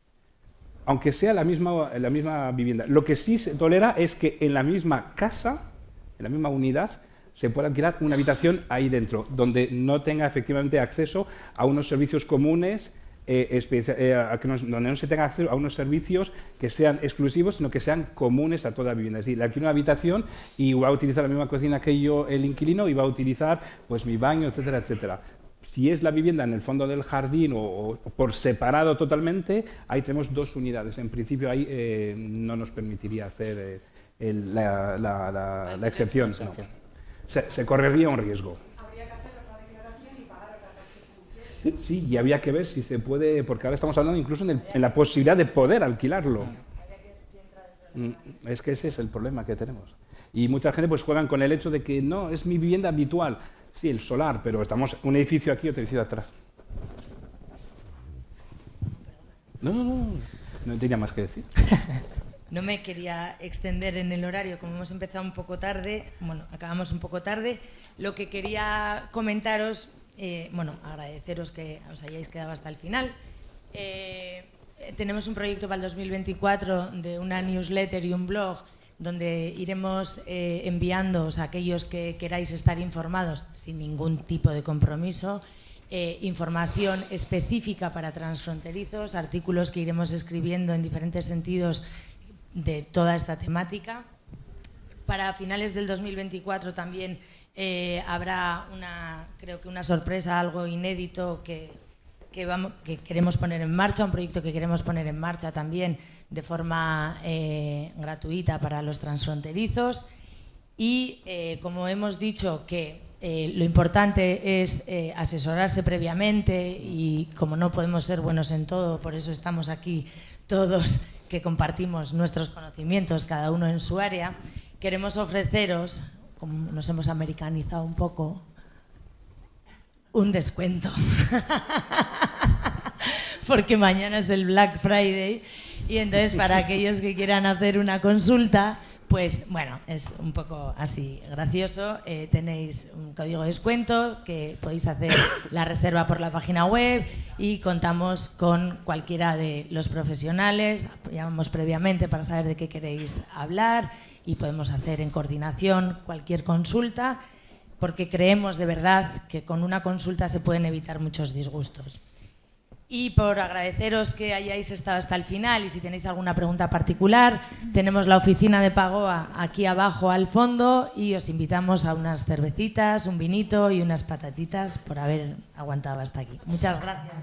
aunque sea la misma vivienda. Lo que sí se tolera es que en la misma casa, en la misma unidad, se pueda alquilar una habitación ahí dentro, donde no tenga efectivamente acceso a unos servicios comunes, donde no se tenga acceso a unos servicios que sean exclusivos, sino que sean comunes a toda vivienda. Es decir, le alquilo una habitación y va a utilizar la misma cocina que yo, el inquilino, y va a utilizar pues mi baño, etcétera, etcétera. Si es la vivienda en el fondo del jardín o por separado totalmente, ahí tenemos 2 unidades. En principio ahí no nos permitiría hacer la excepción. No. Se correría un riesgo.
Habría que hacer la declaración y
Sí, y había que ver si se puede, porque ahora estamos hablando incluso en la posibilidad de poder alquilarlo. Es que ese es el problema que tenemos. Y mucha gente pues juegan con el hecho de que no, es mi vivienda habitual. Sí, el solar, pero estamos un edificio aquí, otro edificio atrás. No tenía más que decir.
No me quería extender en el horario, como hemos empezado un poco tarde, bueno, acabamos un poco tarde. Lo que quería comentaros, agradeceros que os hayáis quedado hasta el final. Tenemos un proyecto para el 2024 de una newsletter y un blog donde iremos enviándoos a aquellos que queráis estar informados sin ningún tipo de compromiso, información específica para transfronterizos, artículos que iremos escribiendo en diferentes sentidos de toda esta temática. Para finales del 2024 también habrá creo que una sorpresa, algo inédito que queremos poner en marcha, un proyecto que queremos poner en marcha también de forma gratuita para los transfronterizos. Y como hemos dicho que lo importante es asesorarse previamente, y como no podemos ser buenos en todo, por eso estamos aquí todos que compartimos nuestros conocimientos, cada uno en su área, queremos ofreceros, como nos hemos americanizado un poco, un descuento. Porque mañana es el Black Friday y entonces para aquellos que quieran hacer una consulta, pues bueno, es un poco así gracioso. Tenéis un código de descuento que podéis hacer la reserva por la página web y contamos con cualquiera de los profesionales. Llamamos previamente para saber de qué queréis hablar y podemos hacer en coordinación cualquier consulta, porque creemos de verdad que con una consulta se pueden evitar muchos disgustos. Y por agradeceros que hayáis estado hasta el final, y si tenéis alguna pregunta particular, tenemos la oficina de Pagoa aquí abajo al fondo y os invitamos a unas cervecitas, un vinito y unas patatitas por haber aguantado hasta aquí. Muchas gracias.